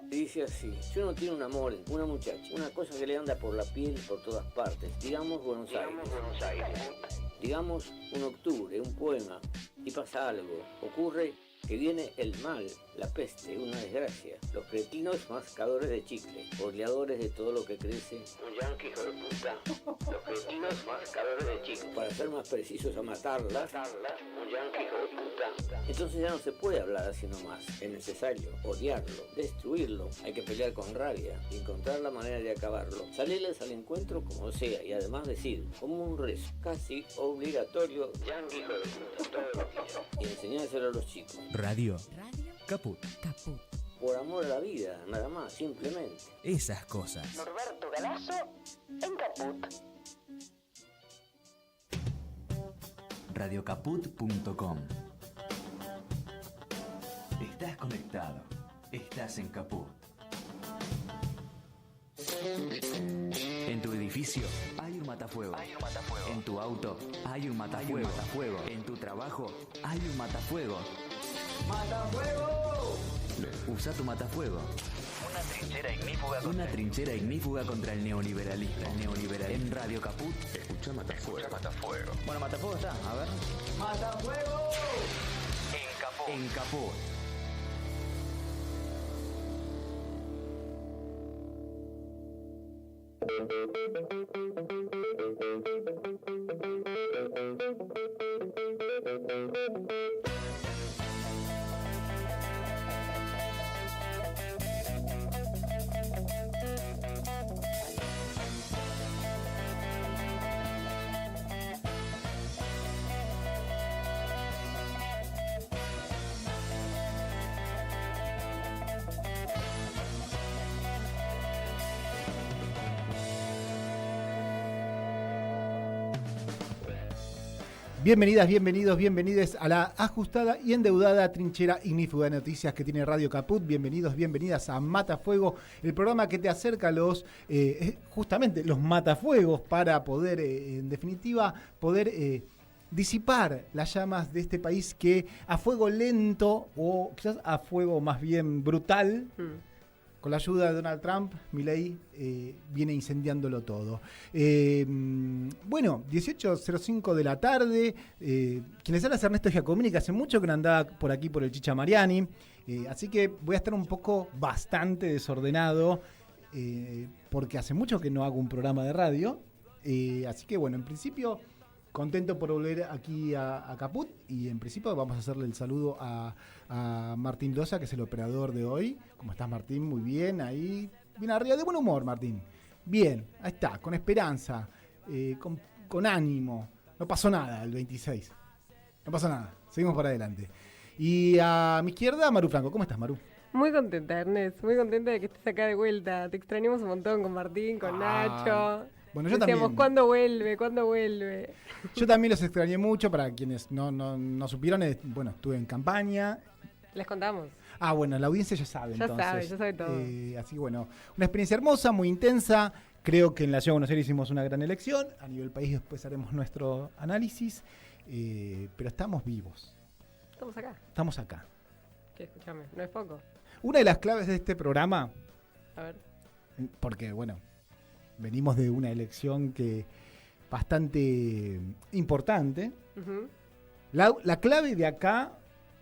Dice así: si uno tiene un amor, una muchacha, una cosa que le anda por la piel por todas partes, digamos Buenos Aires, digamos un octubre, un poema, y pasa algo, ocurre que viene el mal, la peste, una desgracia, los cretinos mascadores de chicle, oleadores de todo lo que crece, un yanqui hijo de puta, los cretinos mascadores de chicle, para ser más precisos, a matarlas, un yanqui hijo de puta. Entonces ya no se puede hablar así nomás, es necesario odiarlo, destruirlo, hay que pelear con rabia, encontrar la manera de acabarlo, salirles al encuentro como sea, y además decir, como un rezo, casi obligatorio, yanqui hijo de puta, todo el día, y enseñárselo a los chicos. Radio Caput. Por amor a la vida, nada más, simplemente. Esas cosas. Norberto Galazo en Caput. Radiocaput.com. Estás conectado. Estás en Caput. En tu edificio hay un matafuego. En tu auto hay un matafuego. En tu trabajo hay un matafuego. ¡Matafuego! Usa tu matafuego. Una trinchera ignífuga contra el neoliberalismo. En Radio Caput. Escucha Matafuego. Bueno, Matafuego está, a ver. ¡Matafuego! En Caput. Bienvenidas, bienvenidos, bienvenides a la ajustada y endeudada trinchera ignífuga de noticias que tiene Radio Caput. Bienvenidos, bienvenidas a Matafuego, el programa que te acerca a justamente los matafuegos para poder, en definitiva, poder disipar las llamas de este país que a fuego lento o quizás a fuego más bien brutal, con la ayuda de Donald Trump, Milei viene incendiándolo todo. Bueno, 18:05 de la tarde. Quienes habla es Ernesto Giacomini, que hace mucho que no andaba por aquí por el Chicha Mariani. Así que voy a estar un poco bastante desordenado, porque hace mucho que no hago un programa de radio. Así que bueno, en principio contento por volver aquí a Caput, y en principio vamos a hacerle el saludo a Martín Loza, que es el operador de hoy. ¿Cómo estás, Martín? Muy bien, ahí, bien arriba, de buen humor, Martín. Bien, ahí está, con esperanza, con ánimo. No pasó nada el 26, no pasó nada, seguimos para adelante. Y a mi izquierda, Maru Franco. ¿Cómo estás, Maru? Muy contenta, Ernest, muy contenta de que estés acá de vuelta. Te extrañamos un montón con Martín, con Nacho. Bueno, yo decíamos, también. ¿cuándo vuelve? ¿Cuándo vuelve? Yo también los extrañé mucho. Para quienes no supieron, bueno, estuve en campaña. Les contamos. Ah, bueno, la audiencia ya sabe. Ya entonces, sabe todo. Así que bueno, una experiencia hermosa, muy intensa. Creo que en la Ciudad de Buenos Aires hicimos una gran elección. A nivel país después haremos nuestro análisis. Pero estamos vivos. Estamos acá. Estamos acá. ¿Qué? Escúchame, no es poco. Una de las claves de este programa, A ver. porque bueno, venimos de una elección que bastante importante. Uh-huh. La clave de acá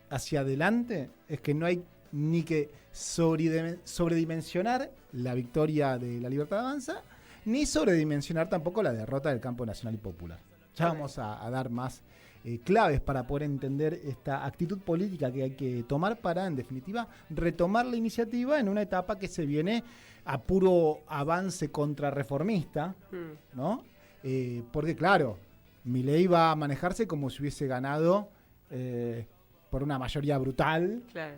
hacia adelante es que no hay ni que sobredimensionar la victoria de La Libertad Avanza, ni sobredimensionar tampoco la derrota del Campo Nacional y Popular. Ya vamos a dar más claves para poder entender esta actitud política que hay que tomar para, en definitiva, retomar la iniciativa en una etapa que se viene a puro avance contrarreformista, ¿no? Porque, claro, Milei va a manejarse como si hubiese ganado por una mayoría brutal, Claro.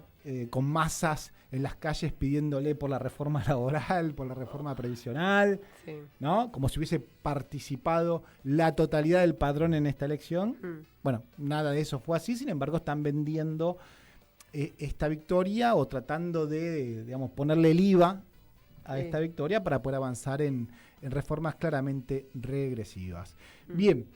Con masas en las calles pidiéndole por la reforma laboral, por la reforma previsional, Sí. ¿no? Como si hubiese participado la totalidad del padrón en esta elección. Bueno, nada de eso fue así. Sin embargo, están vendiendo esta victoria o tratando de, digamos, ponerle el IVA a esta victoria para poder avanzar en reformas claramente regresivas. Bien,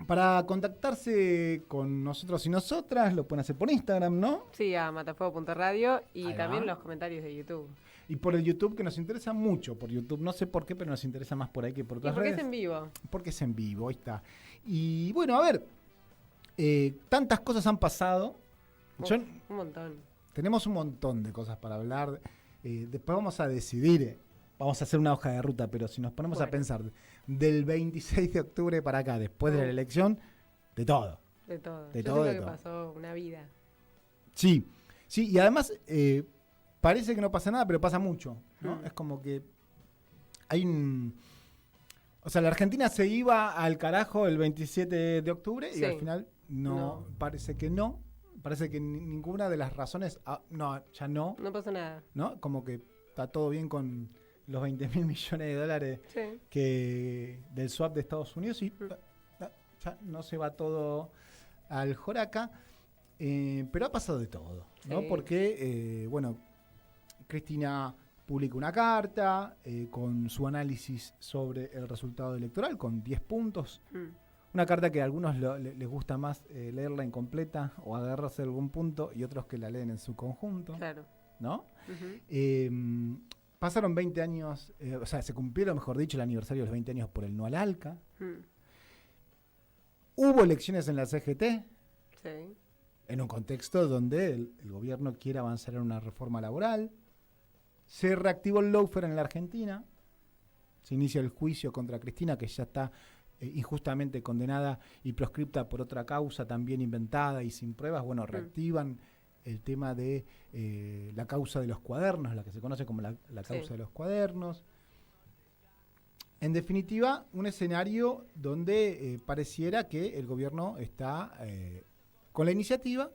Para contactarse con nosotros y nosotras, lo pueden hacer por Instagram, ¿no? Sí, a matafuego.radio y Ahí también va. los comentarios de YouTube. Y por el YouTube, que nos interesa mucho por YouTube. No sé por qué, pero nos interesa más por ahí que por Y otras porque redes. es en vivo. Porque es en vivo, ahí está. Y bueno, a ver, tantas cosas han pasado. Uf, un montón. Tenemos un montón de cosas para hablar. Después vamos a decidir, vamos a hacer una hoja de ruta, pero si nos ponemos a pensar del 26 de octubre para acá, después de la elección, de todo. De todo. De Yo todo, siento de que todo. pasó una vida. Sí, sí, y además parece que no pasa nada, pero pasa mucho, ¿no? Mm. Es como que hay un... O sea, la Argentina se iba al carajo el 27 de octubre y Sí. al final no, parece que no. Parece que ninguna de las razones, no, ya no, No pasó nada. ¿no? Como que está todo bien con los 20.000 millones de dólares Sí. del swap de Estados Unidos y ya no se va todo al joraca. Pero ha pasado de todo, ¿no? Sí. Porque, bueno, Cristina publica una carta con su análisis sobre el resultado electoral, con 10 puntos. Mm. Una carta que a algunos les gusta más leerla incompleta o agarrarse a algún punto y otros que la leen en su conjunto, Claro. ¿no? Ujú. Pasaron 20 años, o sea, se cumplieron, mejor dicho, el aniversario de los 20 años por el no al ALCA. Mm. Hubo elecciones en la CGT, Sí. en un contexto donde el gobierno quiere avanzar en una reforma laboral. Se reactivó el lawfare en la Argentina. Se inicia el juicio contra Cristina, que ya está injustamente condenada y proscripta por otra causa también inventada y sin pruebas. Bueno, reactivan el tema de la causa de los cuadernos, la que se conoce como la causa de los cuadernos. En definitiva, un escenario donde pareciera que el gobierno está con la iniciativa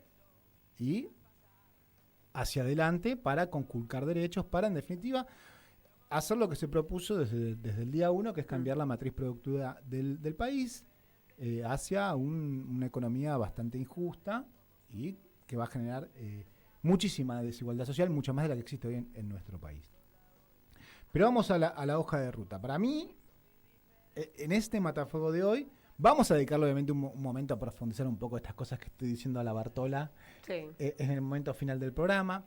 y hacia adelante para conculcar derechos, para, en definitiva, hacer lo que se propuso desde el día 1, que es cambiar la matriz productiva del país hacia una economía bastante injusta y que va a generar muchísima desigualdad social, mucho más de la que existe hoy en nuestro país. Pero vamos a la hoja de ruta. Para mí, en este Matafuego de hoy, vamos a dedicarle obviamente un momento a profundizar un poco estas cosas que estoy diciendo a la Bartola Sí. en el momento final del programa.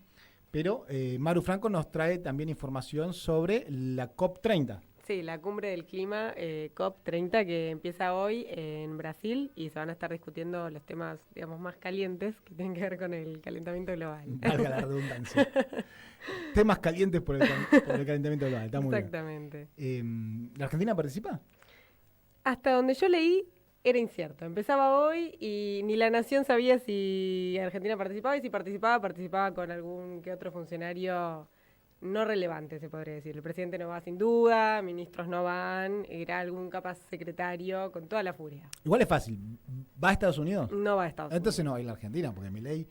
Pero Maru Franco nos trae también información sobre la COP30. Sí, la cumbre del clima COP30 que empieza hoy en Brasil y se van a estar discutiendo los temas, digamos, más calientes que tienen que ver con el calentamiento global. Valga la redundancia. Temas calientes por el calentamiento global. Está muy Exactamente. bien. ¿La Argentina participa? Hasta donde yo leí era incierto. Empezaba hoy y ni la Nación sabía si Argentina participaba y si participaba con algún que otro funcionario no relevante, se podría decir. El presidente no va sin duda, ministros no van, era algún capaz secretario con toda la furia. Igual es fácil. ¿Va a Estados Unidos? No va a Estados Entonces no va a ir a la Argentina, porque Milei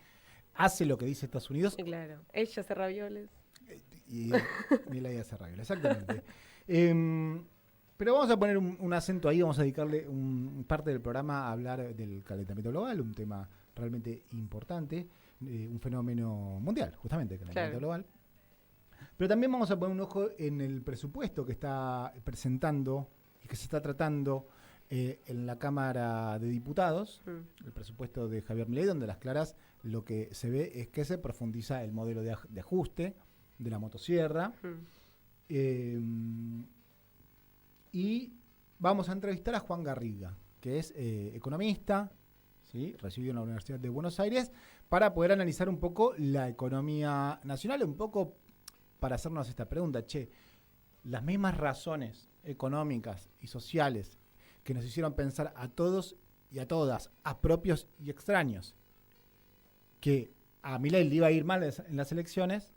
hace lo que dice Estados Unidos Unidos. Claro, ella hace ravioles. y Milei hace regla. Exactamente. Pero vamos a poner un acento ahí, vamos a dedicarle parte del programa a hablar del calentamiento global, un tema realmente importante, un fenómeno mundial, justamente, el calentamiento global. Pero también vamos a poner un ojo en el presupuesto que está presentando y que se está tratando en la Cámara de Diputados, el presupuesto de Javier Milei, donde a las claras lo que se ve es que se profundiza el modelo de ajuste de la motosierra. Y vamos a entrevistar a Juan Garriga, que es economista, ¿sí? Recibido en la Universidad de Buenos Aires, para poder analizar un poco la economía nacional, un poco para hacernos esta pregunta, las mismas razones económicas y sociales que nos hicieron pensar a todos y a todas, a propios y extraños, que a Milei le iba a ir mal en las elecciones,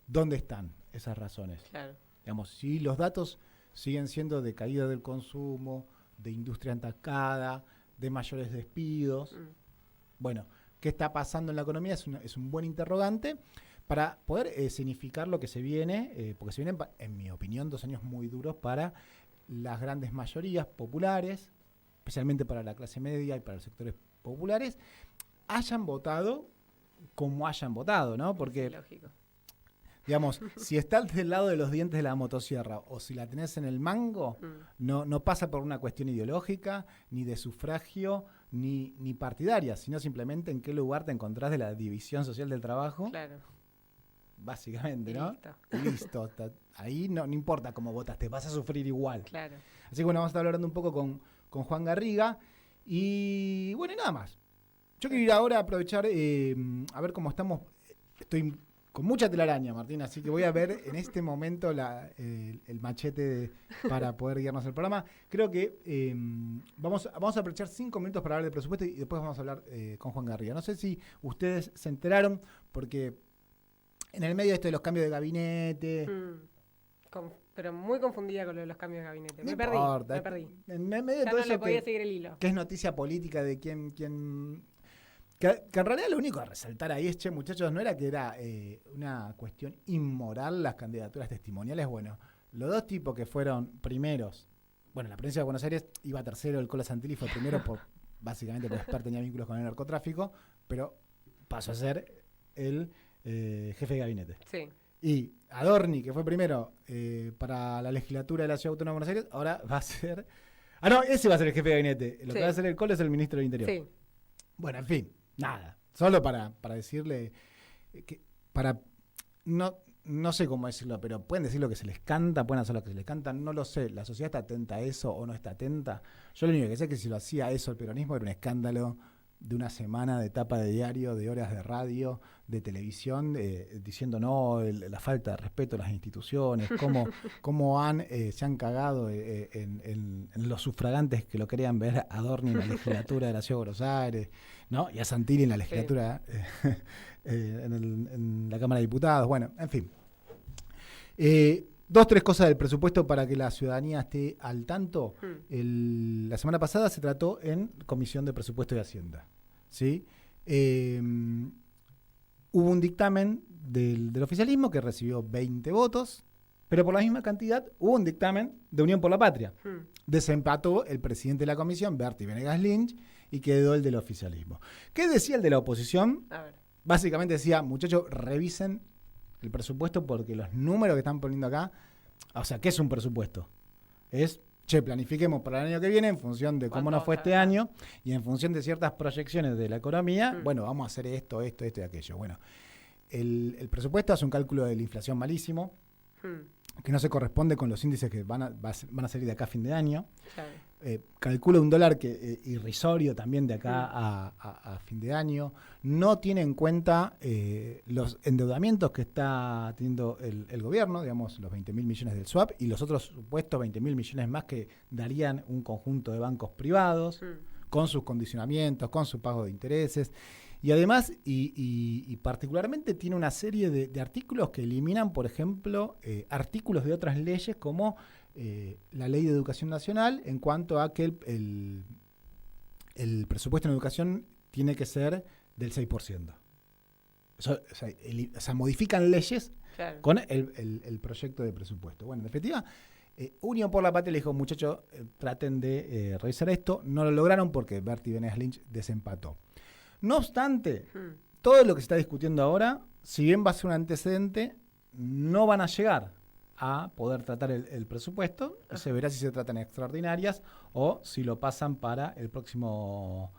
¿dónde están esas razones? Claro. Digamos, si los datos siguen siendo de caída del consumo, de industria estancada, de mayores despidos. Bueno, ¿qué está pasando en la economía? Es un buen interrogante para poder significar lo que se viene, porque se vienen, en mi opinión, 2 años muy duros para las grandes mayorías populares, especialmente para la clase media y para los sectores populares, hayan votado como hayan votado, ¿no? Porque, Sí, lógico. Digamos, si estás del lado de los dientes de la motosierra o si la tenés en el mango, no pasa por una cuestión ideológica, ni de sufragio, ni partidaria, sino simplemente en qué lugar te encontrás de la división social del trabajo. Claro. Básicamente, ¿no? Listo. Listo. Ahí no importa cómo votas, te vas a sufrir igual. Claro. Así que bueno, vamos a estar hablando un poco con Juan Garriga. Y bueno, y nada más. Yo quiero ir ahora a aprovechar, a ver cómo estamos. Estoy con mucha telaraña, Martín, así que voy a ver en este momento el machete para poder guiarnos el programa. Creo que vamos a aprovechar 5 minutos para hablar del presupuesto y después vamos a hablar con Juan Garriga. No sé si ustedes se enteraron, porque en el medio de esto de los cambios de gabinete... Pero muy confundida con lo de los cambios de gabinete. No me importa. perdí. En medio de Ya todo no eso le podía seguir el hilo. que es noticia política de quién que en realidad lo único a resaltar ahí es, che, muchachos, no era que era una cuestión inmoral las candidaturas testimoniales. Bueno, los dos tipos que fueron primeros, bueno, en la provincia de Buenos Aires iba tercero, el Cola Santilli fue primero básicamente por estar tenía vínculos con el narcotráfico, pero pasó a ser el jefe de gabinete. Sí. Y Adorni, que fue primero para la legislatura de la Ciudad Autónoma de Buenos Aires, ahora va a ser... no, ese va a ser el jefe de gabinete. Lo que va a ser el Cola es el ministro del Interior. Sí. Bueno, en fin, nada. Solo para decirle que no sé cómo decirlo, pero pueden decir lo que se les canta, pueden hacer lo que se les canta, no lo sé. ¿La sociedad está atenta a eso o no está atenta? Yo lo único que sé es que si lo hacía eso el peronismo era un escándalo de una semana de tapa de diario, de horas de radio, de televisión, diciendo no, la falta de respeto a las instituciones, cómo se han cagado en los sufragantes que lo querían ver a Adorni en la legislatura de la Ciudad de Buenos Aires, ¿no? Y a Santilli en la legislatura, en la Cámara de Diputados, bueno, en fin. 2, 3 cosas del presupuesto para que la ciudadanía esté al tanto. La semana pasada se trató en Comisión de Presupuesto y Hacienda, ¿sí? Hubo un dictamen del oficialismo que recibió 20 votos, pero por la misma cantidad hubo un dictamen de Unión por la Patria. Desempató el presidente de la comisión, Berti Venegas Lynch, y quedó el del oficialismo. ¿Qué decía el de la oposición? A ver. Básicamente decía, muchachos, revisen el presupuesto porque los números que están poniendo acá, o sea, ¿qué es un presupuesto? Es, planifiquemos para el año que viene en función de cómo nos fue este año y en función de ciertas proyecciones de la economía, bueno, vamos a hacer esto y aquello. Bueno, el presupuesto hace un cálculo de la inflación malísimo, que no se corresponde con los índices que van a salir de acá a fin de año. Claro. Calcula un dólar irrisorio también de acá a fin de año. No tiene en cuenta los endeudamientos que está teniendo el gobierno, digamos, los 20.000 millones del swap y los otros supuestos 20.000 millones más que darían un conjunto de bancos privados, con sus condicionamientos, con su pago de intereses. Y además, y particularmente, tiene una serie de artículos que eliminan, por ejemplo, artículos de otras leyes como la Ley de Educación Nacional, en cuanto a que el presupuesto en educación tiene que ser del 6%. O sea, modifican leyes con el proyecto de presupuesto. Bueno, en definitiva, Unión por la Patria le dijo, muchachos, traten de revisar esto. No lo lograron porque Berti Venegas Lynch desempató. No obstante, todo lo que se está discutiendo ahora, si bien va a ser un antecedente, no van a llegar a poder tratar el presupuesto. Se verá si se tratan extraordinarias o si lo pasan para el próximo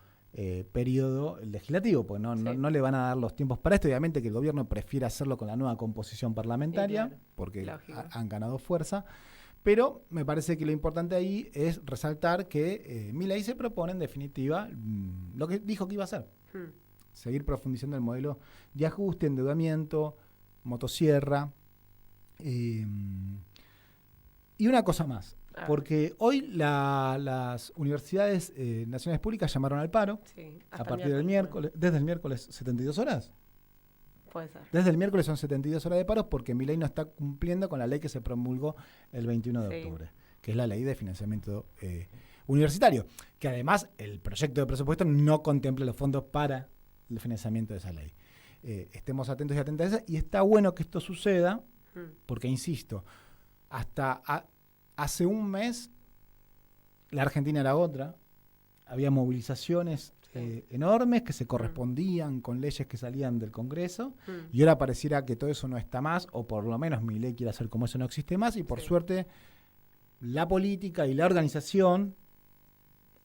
periodo legislativo, porque no le van a dar los tiempos para esto. Obviamente que el gobierno prefiere hacerlo con la nueva composición parlamentaria, porque han ganado fuerza. Pero me parece que lo importante ahí es resaltar que Milei se propone, en definitiva, lo que dijo que iba a hacer. Seguir profundizando el modelo de ajuste, endeudamiento, motosierra. Y una cosa más, porque hoy las universidades nacionales públicas llamaron al paro a partir del miércoles, desde el miércoles 72 horas. Puede ser. Desde el miércoles son 72 horas de paro porque Milei no está cumpliendo con la ley que se promulgó el 21 de octubre, que es la ley de financiamiento universitario, que además el proyecto de presupuesto no contempla los fondos para el financiamiento de esa ley. Estemos atentos y atentas a eso, y está bueno que esto suceda porque, insisto, hasta hace un mes la Argentina era otra, había movilizaciones enormes que se correspondían con leyes que salían del Congreso, y ahora pareciera que todo eso no está más, o por lo menos Milei quiere hacer como eso no existe más, y por suerte la política y la organización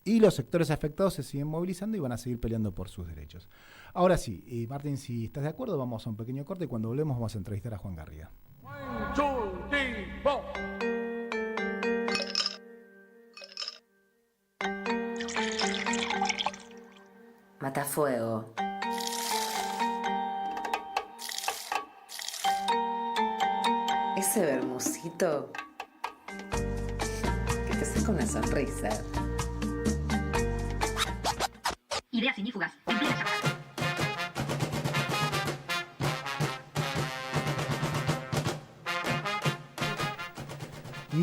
y los sectores afectados se siguen movilizando y van a seguir peleando por sus derechos. Ahora sí, Martín, si estás de acuerdo, vamos a un pequeño corte y cuando volvemos vamos a entrevistar a Juan Garriga. 1, 2, 3, 4. Matafuego. Ese bermucito que te saca una sonrisa. Ideas ignífugas.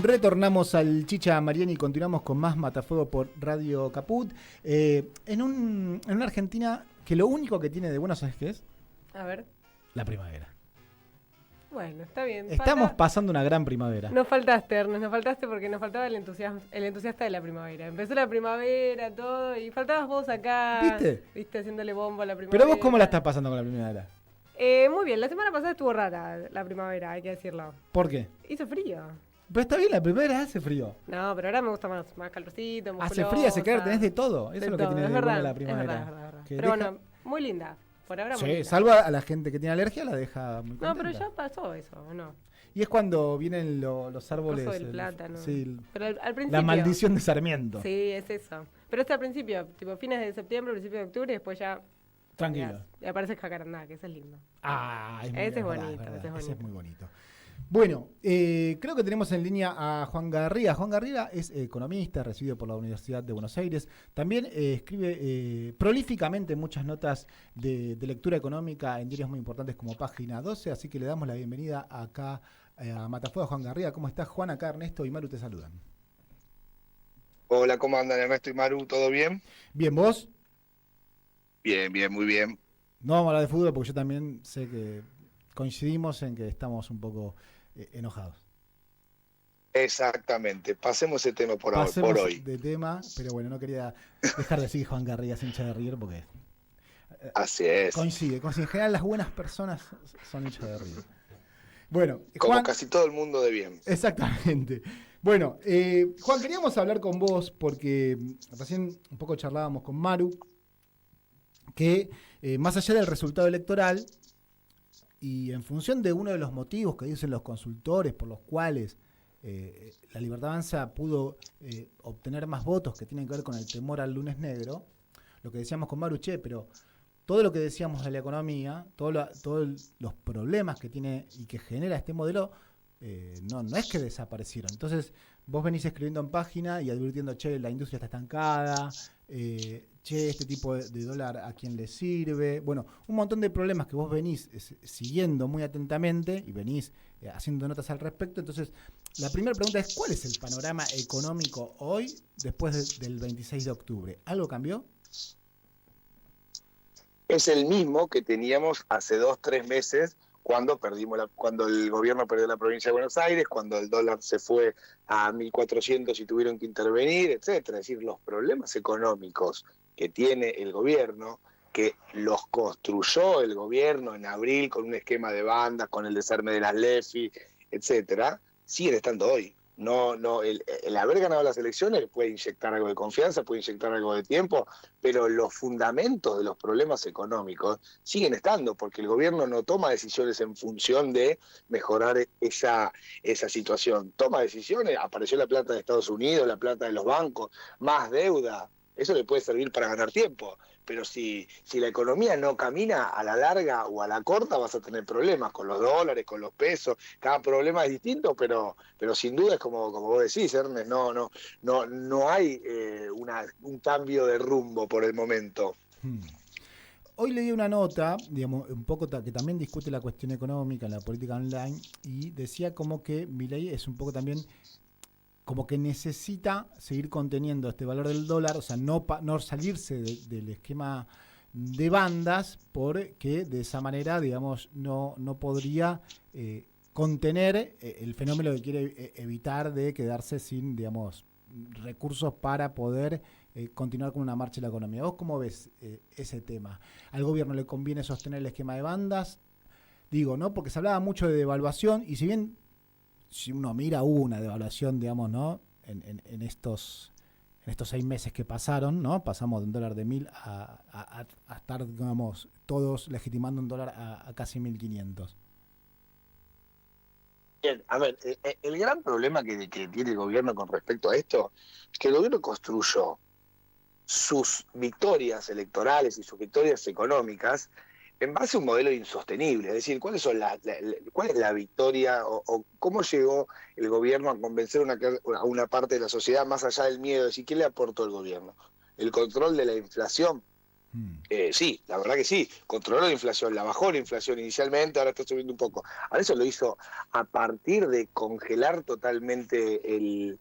Retornamos al Chicha Mariani y continuamos con más Matafuego por Radio Caput. En una Argentina que lo único que tiene de bueno, ¿sabes qué es? A ver. La primavera. Bueno, está bien. Estamos pasando una gran primavera. Nos faltaste, Ernest, nos faltaste porque nos faltaba el entusiasta de la primavera. Empezó la primavera, todo, y faltabas vos acá. ¿Viste? Haciéndole bombo a la primavera. Pero vos, ¿cómo la estás pasando con la primavera? Muy bien, la semana pasada estuvo rara la primavera, hay que decirlo. ¿Por qué? Hizo frío. Pero está bien, la primavera hace frío. No, pero ahora me gusta más calorcito, musculosa. Hace frío, hace calor, tenés de todo. Eso es lo que tiene de bueno la primavera. Es verdad. Pero bueno, muy linda. Por ahora muy linda. Salvo a la gente que tiene alergia, la deja muy contenta. No, pero ya pasó eso, ¿no? Y es cuando vienen los árboles. El plátano. Sí, pero al principio. La maldición de Sarmiento. Sí, es eso. Pero es al principio, tipo fines de septiembre, principio de octubre, y después ya. Tranquilo. Y aparece el jacarandá, que ese es lindo. Ese es bonito. Ese es muy bonito. Bueno, creo que tenemos en línea a Juan Garriga. Juan Garriga es economista, recibido por la Universidad de Buenos Aires. También escribe prolíficamente muchas notas de lectura económica en diarios muy importantes como Página 12, así que le damos la bienvenida acá a Matafuego, Juan Garriga. ¿Cómo estás, Juan? Acá Ernesto y Maru te saludan. Hola, ¿cómo andan Ernesto y Maru? ¿Todo bien? Bien, ¿vos? Bien, muy bien. No vamos a hablar de fútbol porque yo también sé que coincidimos en que estamos un poco enojados. Exactamente, pasemos ese tema por hoy. De tema, pero bueno, no quería dejar de decir que Juan Garriga es hincha de River porque así es. Coincide. En general las buenas personas son hinchas de River. Bueno, como Juan, casi todo el mundo de bien. Exactamente. Bueno, Juan, queríamos hablar con vos porque recién un poco charlábamos con Maru que más allá del resultado electoral y en función de uno de los motivos que dicen los consultores por los cuales la Libertad Avanza pudo obtener más votos que tienen que ver con el temor al lunes negro, lo que decíamos con Maru, pero todo lo que decíamos de la economía, todos los problemas que tiene y que genera este modelo, no es que desaparecieron. Entonces, vos venís escribiendo en página y advirtiendo, la industria está estancada, este tipo de dólar a quién le sirve. Bueno, un montón de problemas que vos venís siguiendo muy atentamente y venís haciendo notas al respecto. Entonces, la primera pregunta es, ¿cuál es el panorama económico hoy, después del 26 de octubre? ¿Algo cambió? Es el mismo que teníamos hace 2-3 meses cuando el gobierno perdió la provincia de Buenos Aires, cuando el dólar se fue a 1.400 y tuvieron que intervenir, etcétera. Es decir, los problemas económicos que tiene el gobierno, que los construyó el gobierno en abril con un esquema de bandas, con el desarme de las LEFI, etcétera, siguen estando hoy. El haber ganado las elecciones puede inyectar algo de confianza, puede inyectar algo de tiempo, pero los fundamentos de los problemas económicos siguen estando, porque el gobierno no toma decisiones en función de mejorar esa situación. Toma decisiones, apareció la plata de Estados Unidos, la plata de los bancos, más deuda, eso le puede servir para ganar tiempo. Pero si la economía no camina, a la larga o a la corta vas a tener problemas con los dólares, con los pesos. Cada problema es distinto, pero sin duda es como vos decís, Ernest, no hay un cambio de rumbo por el momento. Hoy leí una nota, digamos, un poco que también discute la cuestión económica, la política online, y decía como que Milei es un poco también como que necesita seguir conteniendo este valor del dólar, o sea, no salirse del esquema de bandas, porque de esa manera, digamos, no podría contener el fenómeno que quiere evitar de quedarse sin, digamos, recursos para poder continuar con una marcha de la economía. ¿Vos cómo ves ese tema? ¿Al gobierno le conviene sostener el esquema de bandas? Digo, ¿no? Porque se hablaba mucho de devaluación y si uno mira, hubo una devaluación, digamos, ¿no? En estos 6 meses que pasaron, ¿no? Pasamos de un dólar de 1.000 a estar, digamos, todos legitimando un dólar a casi 1.500. Bien, a ver, el gran problema que tiene el gobierno con respecto a esto es que el gobierno construyó sus victorias electorales y sus victorias económicas en base a un modelo insostenible. Es decir, ¿cuál es la victoria o cómo llegó el gobierno a convencer a una parte de la sociedad más allá del miedo? Es decir, ¿qué le aportó el gobierno? ¿El control de la inflación? Sí, la verdad que sí, controló la inflación, la bajó la inflación inicialmente, ahora está subiendo un poco. Ahora eso lo hizo a partir de congelar totalmente el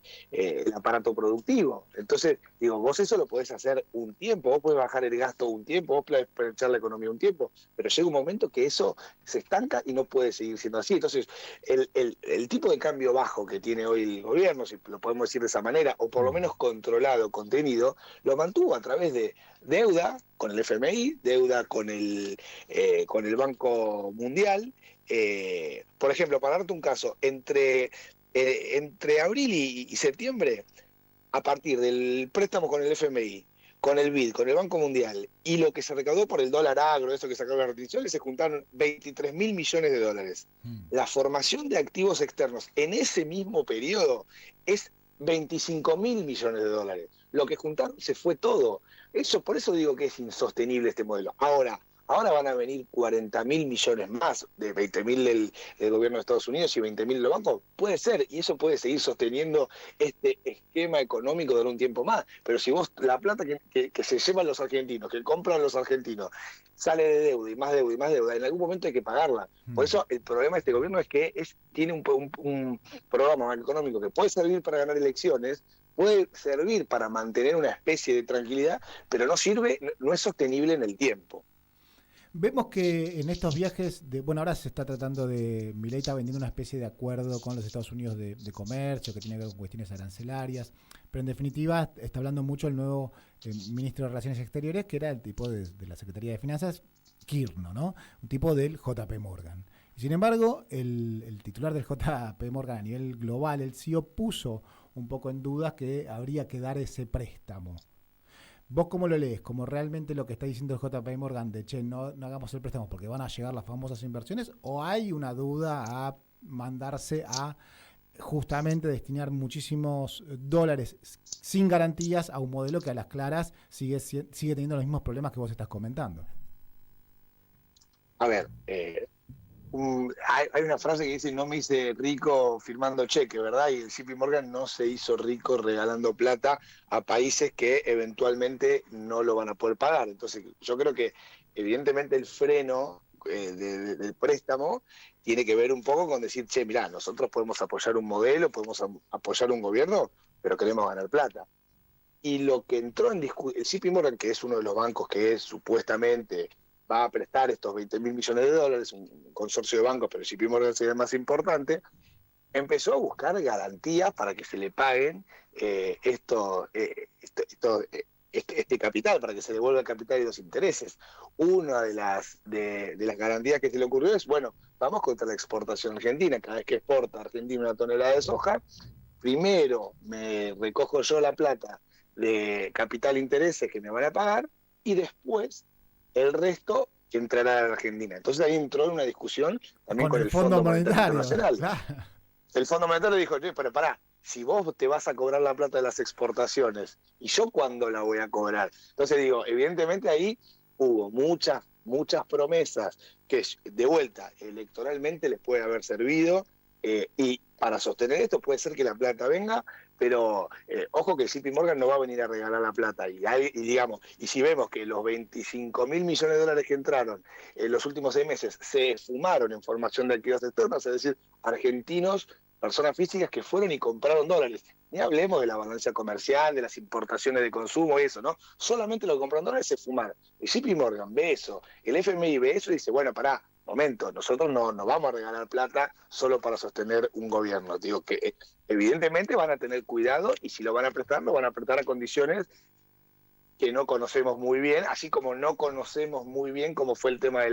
aparato productivo. Entonces, digo, vos eso lo podés hacer un tiempo, vos podés bajar el gasto un tiempo, vos podés planchar la economía un tiempo, pero llega un momento que eso se estanca y no puede seguir siendo así. Entonces, el tipo de cambio bajo que tiene hoy el gobierno, si lo podemos decir de esa manera, o por lo menos controlado, contenido, lo mantuvo a través de deuda con el FMI, deuda con el Banco Mundial. Por ejemplo, para darte un caso, entre abril y septiembre, a partir del préstamo con el FMI, con el BID, con el Banco Mundial, y lo que se recaudó por el dólar agro, eso que sacaron las retenciones, se juntaron 23.000 millones de dólares. La formación de activos externos en ese mismo periodo es 25.000 millones de dólares. Lo que juntaron se fue todo. Por eso digo que es insostenible este modelo. Ahora van a venir 40.000 millones más, de 20.000 del gobierno de Estados Unidos y 20.000 de los bancos. Puede ser, y eso puede seguir sosteniendo este esquema económico durante un tiempo más. Pero si vos, la plata que se llevan los argentinos, que compran los argentinos, sale de deuda y más deuda y más deuda, en algún momento hay que pagarla. Por eso el problema de este gobierno es que tiene un programa económico que puede servir para ganar elecciones, puede servir para mantener una especie de tranquilidad, pero no es sostenible en el tiempo. Vemos que en estos viajes, ahora se está tratando Milei está vendiendo una especie de acuerdo con los Estados Unidos de comercio, que tiene que ver con cuestiones arancelarias, pero en definitiva está hablando mucho el nuevo ministro de Relaciones Exteriores, que era el tipo de la Secretaría de Finanzas, Kirno, ¿no? Un tipo del JP Morgan. Y sin embargo, el titular del JP Morgan a nivel global, el CEO, puso un poco en duda que habría que dar ese préstamo. ¿Vos cómo lo lees? ¿Como realmente lo que está diciendo el JP Morgan de no hagamos el préstamo porque van a llegar las famosas inversiones? ¿O hay una duda a mandarse a justamente destinar muchísimos dólares sin garantías a un modelo que a las claras sigue teniendo los mismos problemas que vos estás comentando? A ver, hay una frase que dice: no me hice rico firmando cheque, ¿verdad? Y el JP Morgan no se hizo rico regalando plata a países que eventualmente no lo van a poder pagar. Entonces yo creo que evidentemente el freno del préstamo tiene que ver un poco con decir, mirá, nosotros podemos apoyar un modelo, podemos apoyar un gobierno, pero queremos ganar plata. Y lo que entró en discusión, el JP Morgan, que es uno de los bancos que supuestamente va a prestar estos 20.000 millones de dólares, un consorcio de bancos, pero el JP Morgan sería el más importante, empezó a buscar garantías para que se le paguen este capital, para que se devuelva el capital y los intereses. Una de las garantías que se le ocurrió es, bueno, vamos contra la exportación argentina. Cada vez que exporta Argentina una tonelada de soja, primero me recojo yo la plata de capital e intereses que me van a pagar, y después el resto que entrará a la Argentina. Entonces ahí entró en una discusión también con el Fondo Monetario Internacional. Claro. El Fondo Monetario dijo, pero pará, si vos te vas a cobrar la plata de las exportaciones, ¿y yo cuándo la voy a cobrar? Entonces digo, evidentemente ahí hubo muchas promesas que de vuelta electoralmente les puede haber servido, y para sostener esto puede ser que la plata venga, pero ojo que el JP Morgan no va a venir a regalar la plata. Y si vemos que los 25.000 millones de dólares que entraron en los últimos 6 meses se esfumaron en formación de activos externos, es decir, argentinos, personas físicas que fueron y compraron dólares. Ni hablemos de la balanza comercial, de las importaciones de consumo y eso, ¿no? Solamente lo que compraron dólares se fumaron. El JP Morgan ve eso, el FMI ve eso y dice, bueno, pará, momento, nosotros no vamos a regalar plata solo para sostener un gobierno. Digo que evidentemente van a tener cuidado y si lo van a prestar a condiciones que no conocemos muy bien, así como no conocemos muy bien cómo fue el tema de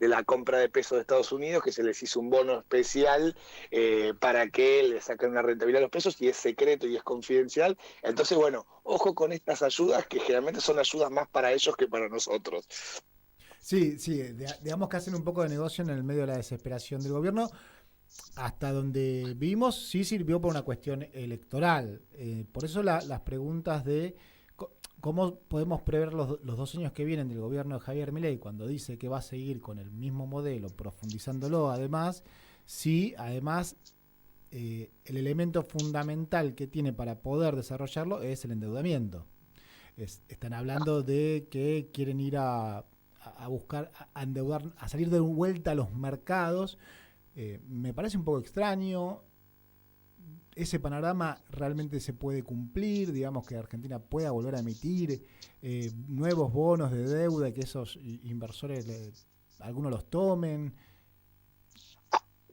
la compra de pesos de Estados Unidos, que se les hizo un bono especial para que le saquen una rentabilidad a los pesos, y es secreto y es confidencial. Entonces, bueno, ojo con estas ayudas, que generalmente son ayudas más para ellos que para nosotros. Sí, digamos que hacen un poco de negocio en el medio de la desesperación del gobierno. Hasta donde vimos, sí sirvió por una cuestión electoral. Por eso las preguntas de cómo podemos prever los 2 años que vienen del gobierno de Javier Milei, cuando dice que va a seguir con el mismo modelo, profundizándolo además, sí, además el elemento fundamental que tiene para poder desarrollarlo es el endeudamiento. Están hablando de que quieren ir a buscar, a endeudar, a salir de vuelta a los mercados. Me parece un poco extraño. Ese panorama realmente se puede cumplir, digamos que Argentina pueda volver a emitir nuevos bonos de deuda y que esos inversores algunos los tomen.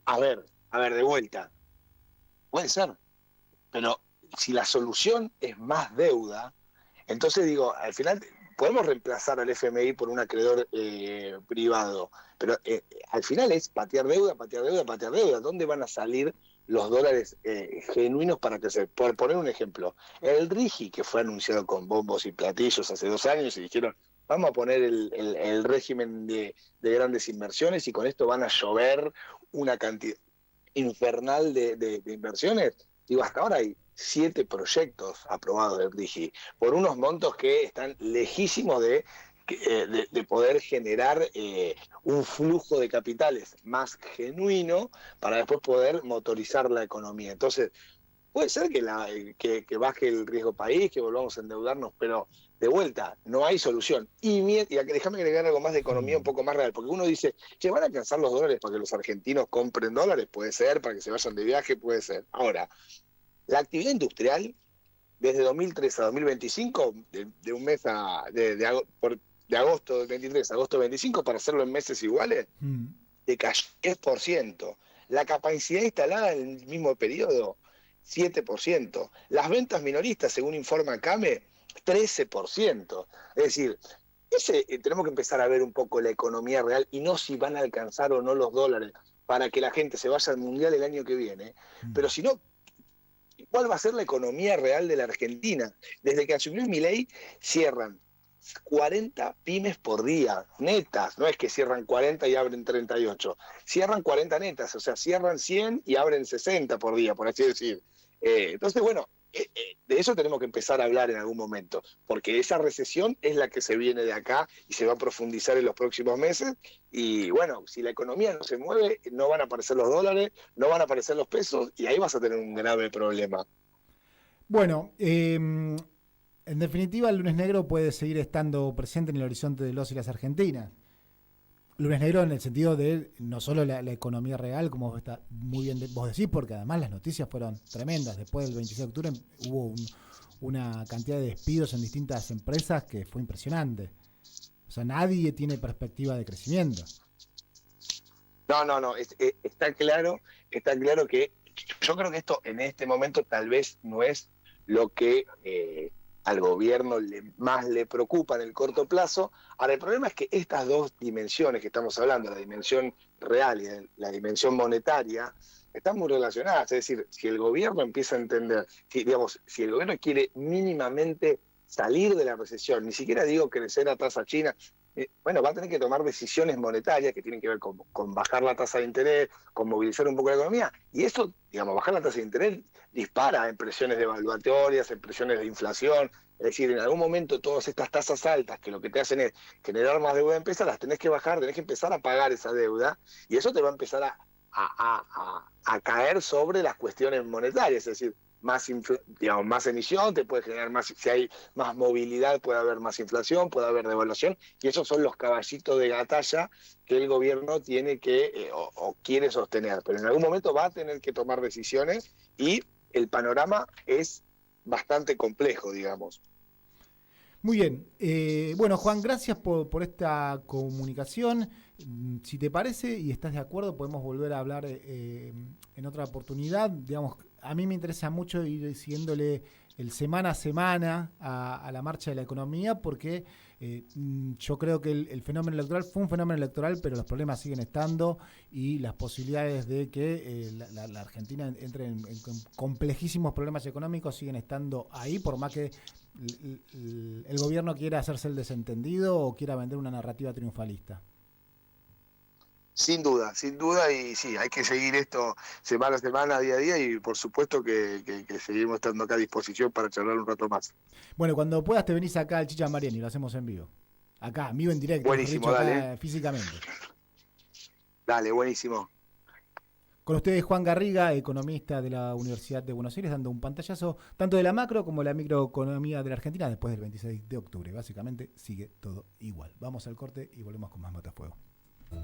A ver, de vuelta. Puede ser, pero si la solución es más deuda, entonces digo, al final podemos reemplazar al FMI por un acreedor privado, pero al final es patear deuda. ¿Dónde van a salir los dólares genuinos para crecer? Por poner un ejemplo, el RIGI, que fue anunciado con bombos y platillos hace 2 años y dijeron, vamos a poner el régimen de grandes inversiones y con esto van a llover una cantidad infernal de inversiones. Digo, hasta ahora hay 7 proyectos aprobados del RIGI por unos montos que están lejísimos de poder generar un flujo de capitales más genuino para después poder motorizar la economía. Entonces, puede ser que baje el riesgo país, que volvamos a endeudarnos, pero de vuelta, no hay solución. Y déjame agregar algo más de economía un poco más real, porque uno dice, che, ¿van a alcanzar los dólares para que los argentinos compren dólares? Puede ser, para que se vayan de viaje, puede ser. Ahora, la actividad industrial, desde 2003 a 2025, de un mes de agosto del 23 a agosto del 25, para hacerlo en meses iguales, decayó 10%. La capacidad instalada en el mismo periodo, 7%. Las ventas minoristas, según informa CAME, 13%. Es decir, tenemos que empezar a ver un poco la economía real y no si van a alcanzar o no los dólares para que la gente se vaya al Mundial el año que viene, pero si no, ¿cuál va a ser la economía real de la Argentina? Desde que asumió Milei, cierran 40 pymes por día, netas, no es que cierran 40 y abren 38, cierran 40 netas, o sea, cierran 100 y abren 60 por día, por así decir. Entonces, bueno, de eso tenemos que empezar a hablar en algún momento, porque esa recesión es la que se viene de acá y se va a profundizar en los próximos meses, y bueno, si la economía no se mueve, no van a aparecer los dólares, no van a aparecer los pesos, y ahí vas a tener un grave problema. Bueno, en definitiva, el lunes negro puede seguir estando presente en el horizonte de los y las argentinas. Lunes negro en el sentido de no solo la economía real, como está muy bien vos decís, porque además las noticias fueron tremendas. Después del 26 de octubre hubo una cantidad de despidos en distintas empresas que fue impresionante. O sea, nadie tiene perspectiva de crecimiento. No, está claro que yo creo que esto en este momento tal vez no es lo que al gobierno más le preocupa en el corto plazo. Ahora, el problema es que estas dos dimensiones que estamos hablando, la dimensión real y la dimensión monetaria, están muy relacionadas. Es decir, si el gobierno empieza a entender, si el gobierno quiere mínimamente salir de la recesión, ni siquiera digo crecer a tasa china, bueno, va a tener que tomar decisiones monetarias que tienen que ver con bajar la tasa de interés, con movilizar un poco la economía, y eso, bajar la tasa de interés dispara en presiones devaluatorias, en presiones de inflación. Es decir, en algún momento todas estas tasas altas, que lo que te hacen es generar más deuda de empresa, las tenés que bajar, tenés que empezar a pagar esa deuda, y eso te va a empezar a caer sobre las cuestiones monetarias. Es decir, más emisión te puede generar más, si hay más movilidad puede haber más inflación, puede haber devaluación, y esos son los caballitos de batalla que el gobierno tiene que o quiere sostener, pero en algún momento va a tener que tomar decisiones y el panorama es bastante complejo, digamos. Muy bien. Bueno, Juan, gracias por esta comunicación. Si te parece y estás de acuerdo, podemos volver a hablar en otra oportunidad. Digamos, a mí me interesa mucho ir siguiéndole el semana a semana a la marcha de la economía, porque yo creo que el fenómeno electoral fue un fenómeno electoral, pero los problemas siguen estando y las posibilidades de que la Argentina entre en complejísimos problemas económicos siguen estando ahí, por más que el gobierno quiera hacerse el desentendido o quiera vender una narrativa triunfalista. Sin duda, y sí, hay que seguir esto semana a semana, día a día, y por supuesto que seguimos estando acá a disposición para charlar un rato más. Bueno, cuando puedas te venís acá al Chicha Mariani y lo hacemos en vivo. Acá, en vivo, en directo. Buenísimo, dicho, dale. acá, físicamente. Dale, buenísimo. Con ustedes Juan Garriga, economista de la Universidad de Buenos Aires, dando un pantallazo tanto de la macro como de la microeconomía de la Argentina después del 26 de octubre. Básicamente sigue todo igual. Vamos al corte y volvemos con más Matafuego.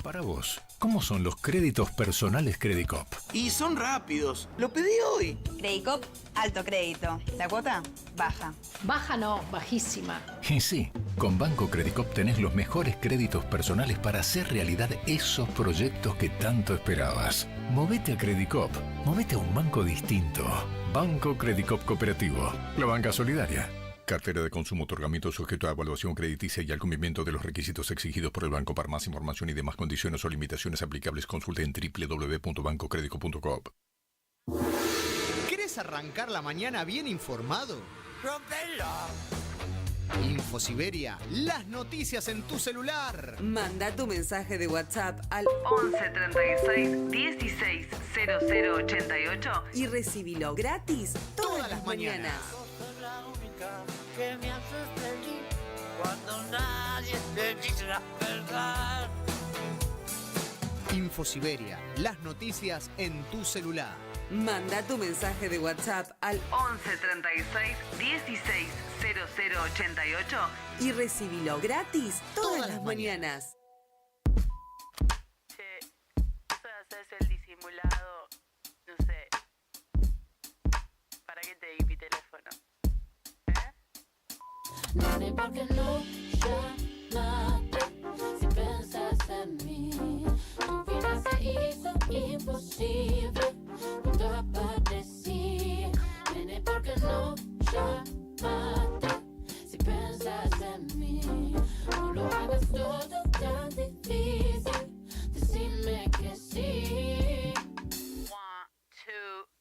Para vos, ¿cómo son los créditos personales Credicop? Y son rápidos. Lo pedí hoy. Credicop, alto crédito. ¿La cuota? Baja. Baja no, bajísima. Y sí, con Banco Credicop tenés los mejores créditos personales para hacer realidad esos proyectos que tanto esperabas. Movete a Credicop. Movete a un banco distinto. Banco Credicop Cooperativo. La banca solidaria. Cartera de consumo, otorgamiento sujeto a evaluación crediticia y al cumplimiento de los requisitos exigidos por el banco. Para más información y demás condiciones o limitaciones aplicables, consulte en www.bancocredico.com. ¿Querés arrancar la mañana bien informado? ¡Rompelo! InfoSiberia, las noticias en tu celular. Manda tu mensaje de WhatsApp al 11 36 16 00 88 y recibilo gratis todas las mañanas. Que me haces feliz cuando nadie te dice la verdad. InfoSiberia, las noticias en tu celular. Manda tu mensaje de WhatsApp al 11 36 16 00 88 y recibilo gratis todas las mañanas. Che, ¿puedes hacerse el disimulado? No sé. ¿Para qué te di mi teléfono? Nene, ¿por qué no llamaste si pensas en mí? Tu vida se hizo imposible cuando aparecí. Nene, ¿por qué no llamaste si piensas en mí? No lo hagas todo tan difícil, decime que sí. 1, 2,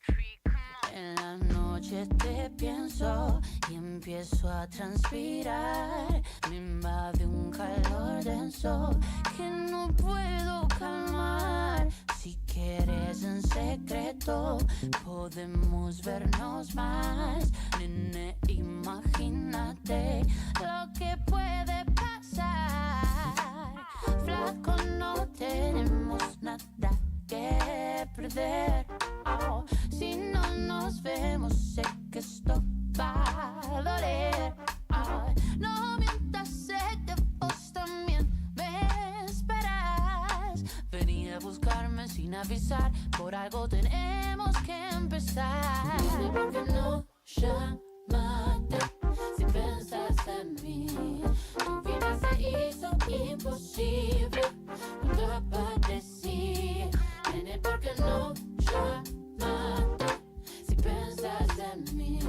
3, come on. En la noche te pienso y empiezo a transpirar. Me invade un calor denso que no puedo calmar. Si quieres en secreto, podemos vernos más. Nene, imagínate lo que puede pasar. Flaco, no tenemos nada que perder. Oh, si no nos vemos, sé que esto va a doler. Ay, no mientas, sé que vos también me esperas. Vení a buscarme sin avisar, por algo tenemos que empezar. Dime por qué no llamaste si piensas en mí. Tu vida se hizo imposible cuando aparecí. Nene, ¿por qué no llamaste si piensas en mí?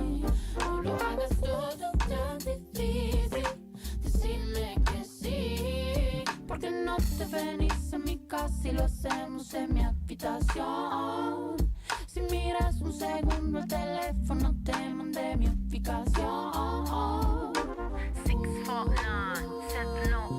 No lo hagas todo tan difícil, decime que sí. ¿Por qué no te venís a mi casa y lo hacemos en mi habitación? Si miras un segundo el teléfono, te mandé mi ubicación. 649 701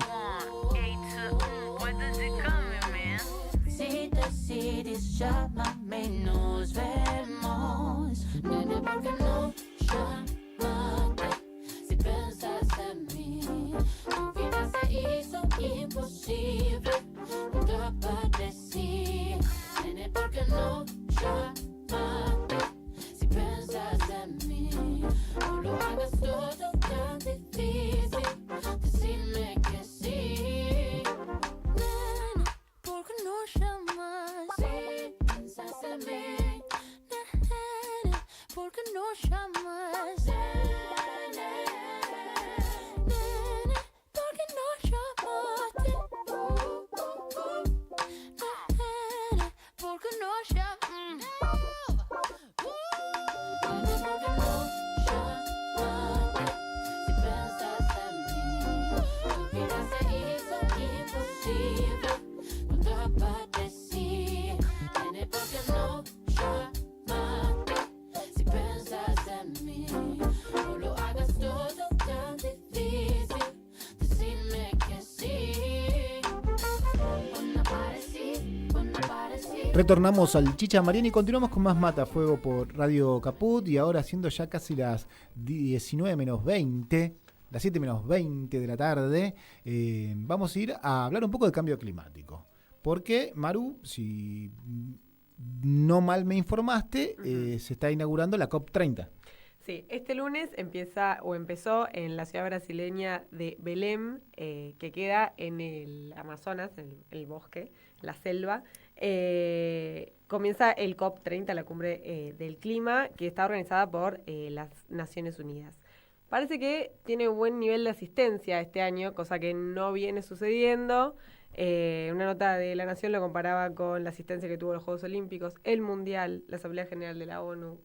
821. Where did you come, man? Si decidís, llámame y nos vemos. Nene, ¿por qué no llamaste si piensas en mí? Tu vida se hizo imposible cuando aparecí. Nene, ¿por qué no llamaste si piensas en mí? No lo hagas todo tan difícil, decime que sí. Nene, ¿por qué no llamas si piensas en mí? Nene, ¿por qué no llamas? Nene, ¿por qué no llamaste? Retornamos al Chicha Mariani y continuamos con más Matafuego por Radio Caput y ahora siendo ya casi las 19 menos 20, las 7 menos 20 de la tarde, vamos a ir a hablar un poco del cambio climático. Porque, Maru, si no mal me informaste, se está inaugurando la COP30. Sí, este lunes empezó en la ciudad brasileña de Belém, que queda en el Amazonas, en el bosque, la selva. Comienza el COP30, la cumbre del clima, que está organizada por las Naciones Unidas. Parece que tiene buen nivel de asistencia este año, cosa que no viene sucediendo. Una nota de La Nación lo comparaba con la asistencia que tuvo los Juegos Olímpicos, el Mundial, la Asamblea General de la ONU.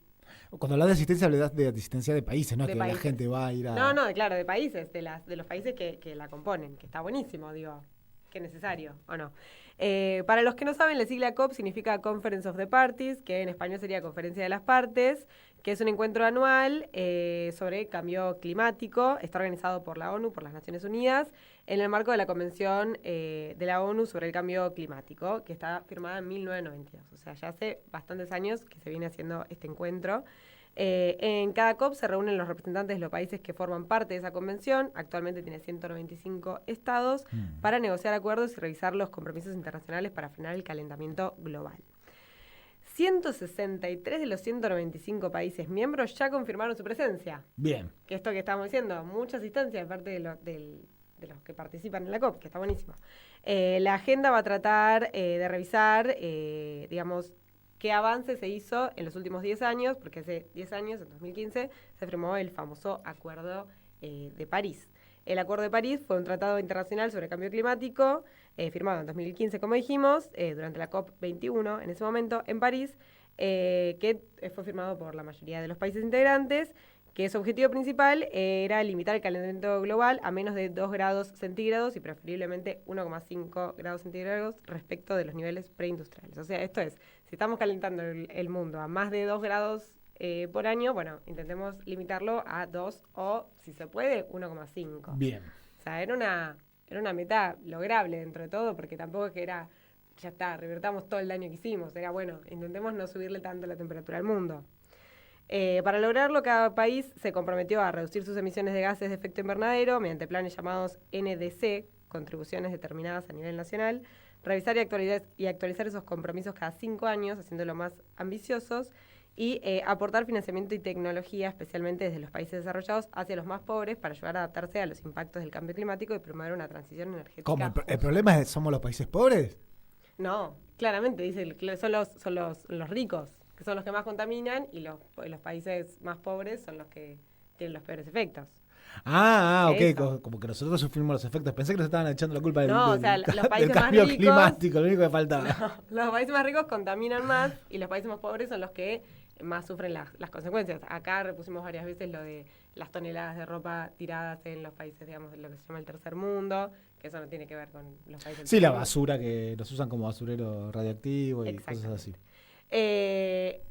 Cuando hablas de asistencia, hablas de asistencia de países, ¿no? De que países. La gente va a ir a... No, claro, de países, de los países que la componen, que está buenísimo, digo, que es necesario, ¿o no? Para los que no saben, la sigla COP significa Conference of the Parties, que en español sería Conferencia de las Partes, que es un encuentro anual sobre cambio climático. Está organizado por la ONU, por las Naciones Unidas, en el marco de la Convención de la ONU sobre el Cambio Climático, que está firmada en 1992. O sea, ya hace bastantes años que se viene haciendo este encuentro. En cada COP se reúnen los representantes de los países que forman parte de esa convención. Actualmente tiene 195 estados para negociar acuerdos y revisar los compromisos internacionales para frenar el calentamiento global. 163 de los 195 países miembros ya confirmaron su presencia. Bien. Que esto que estamos diciendo, mucha asistencia de parte de los que participan en la COP, que está buenísimo. La agenda va a tratar de revisar, digamos, qué avance se hizo en los últimos 10 años, porque hace 10 años, en 2015, se firmó el famoso Acuerdo de París. El Acuerdo de París fue un tratado internacional sobre cambio climático, firmado en 2015, como dijimos, durante la COP21, en ese momento, en París, que fue firmado por la mayoría de los países integrantes, que su objetivo principal era limitar el calentamiento global a menos de 2 grados centígrados y preferiblemente 1,5 grados centígrados respecto de los niveles preindustriales. O sea, esto es, si estamos calentando el mundo a más de 2 grados por año, bueno, intentemos limitarlo a 2 o, si se puede, 1,5. Bien. O sea, era una meta lograble dentro de todo, porque tampoco es que era, ya está, revertamos todo el daño que hicimos. Era, bueno, intentemos no subirle tanto la temperatura al mundo. Para lograrlo, cada país se comprometió a reducir sus emisiones de gases de efecto invernadero mediante planes llamados NDC, contribuciones determinadas a nivel nacional, revisar y actualizar esos compromisos cada 5 años, haciéndolo más ambiciosos, y aportar financiamiento y tecnología, especialmente desde los países desarrollados, hacia los más pobres para ayudar a adaptarse a los impactos del cambio climático y promover una transición energética. ¿Cómo? ¿El problema es somos los países pobres? No, claramente, dice, son los ricos, que son los que más contaminan, y los países más pobres son los que tienen los peores efectos. Ok, como que nosotros sufrimos los efectos. Pensé que nos estaban echando la culpa del cambio climático, lo único que faltaba. No, los países más ricos contaminan más y los países más pobres son los que más sufren las consecuencias. Acá repusimos varias veces lo de las toneladas de ropa tiradas en los países, digamos, lo que se llama el tercer mundo, que eso no tiene que ver con los países. Sí, la basura que los usan como basurero radioactivo y cosas así.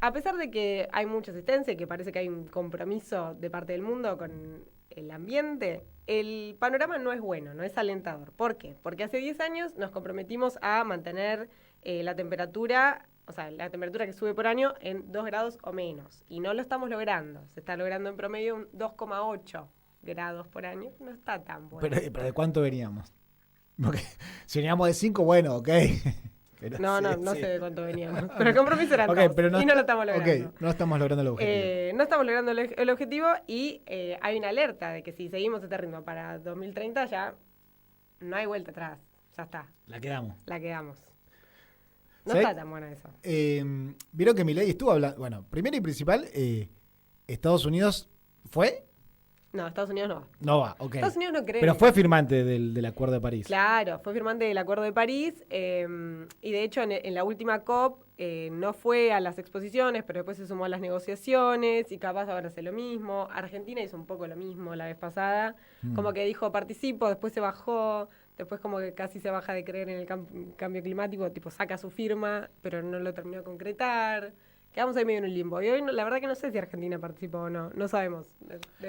A pesar de que hay mucha asistencia y que parece que hay un compromiso de parte del mundo con el ambiente, el panorama no es bueno, no es alentador. ¿Por qué? Porque hace 10 años nos comprometimos a mantener la temperatura, o sea, la temperatura que sube por año en 2 grados o menos. Y no lo estamos logrando. Se está logrando en promedio un 2,8 grados por año. No está tan bueno. ¿Pero de cuánto veníamos? Porque si veníamos de 5, bueno, ok. Pero no sé de cuánto veníamos. Pero el compromiso era 2 y no lo estamos logrando. No estamos logrando el objetivo. No estamos logrando el objetivo y hay una alerta de que si seguimos este ritmo para 2030 ya no hay vuelta atrás. Ya está. La quedamos. No está tan buena eso. Vieron que Milei estuvo hablando. Bueno, primero y principal, Estados Unidos fue. No, Estados Unidos no va. No va, ok. Estados Unidos no cree. Pero fue firmante del Acuerdo de París. Claro, fue firmante del Acuerdo de París y de hecho en la última COP no fue a las exposiciones, pero después se sumó a las negociaciones y capaz ahora hace lo mismo. Argentina hizo un poco lo mismo la vez pasada, como que dijo participo, después se bajó, después como que casi se baja de creer en el cambio climático, tipo saca su firma, pero no lo terminó de concretar. Quedamos ahí medio en un limbo. Y hoy la verdad que no sé si Argentina participó o no. No sabemos.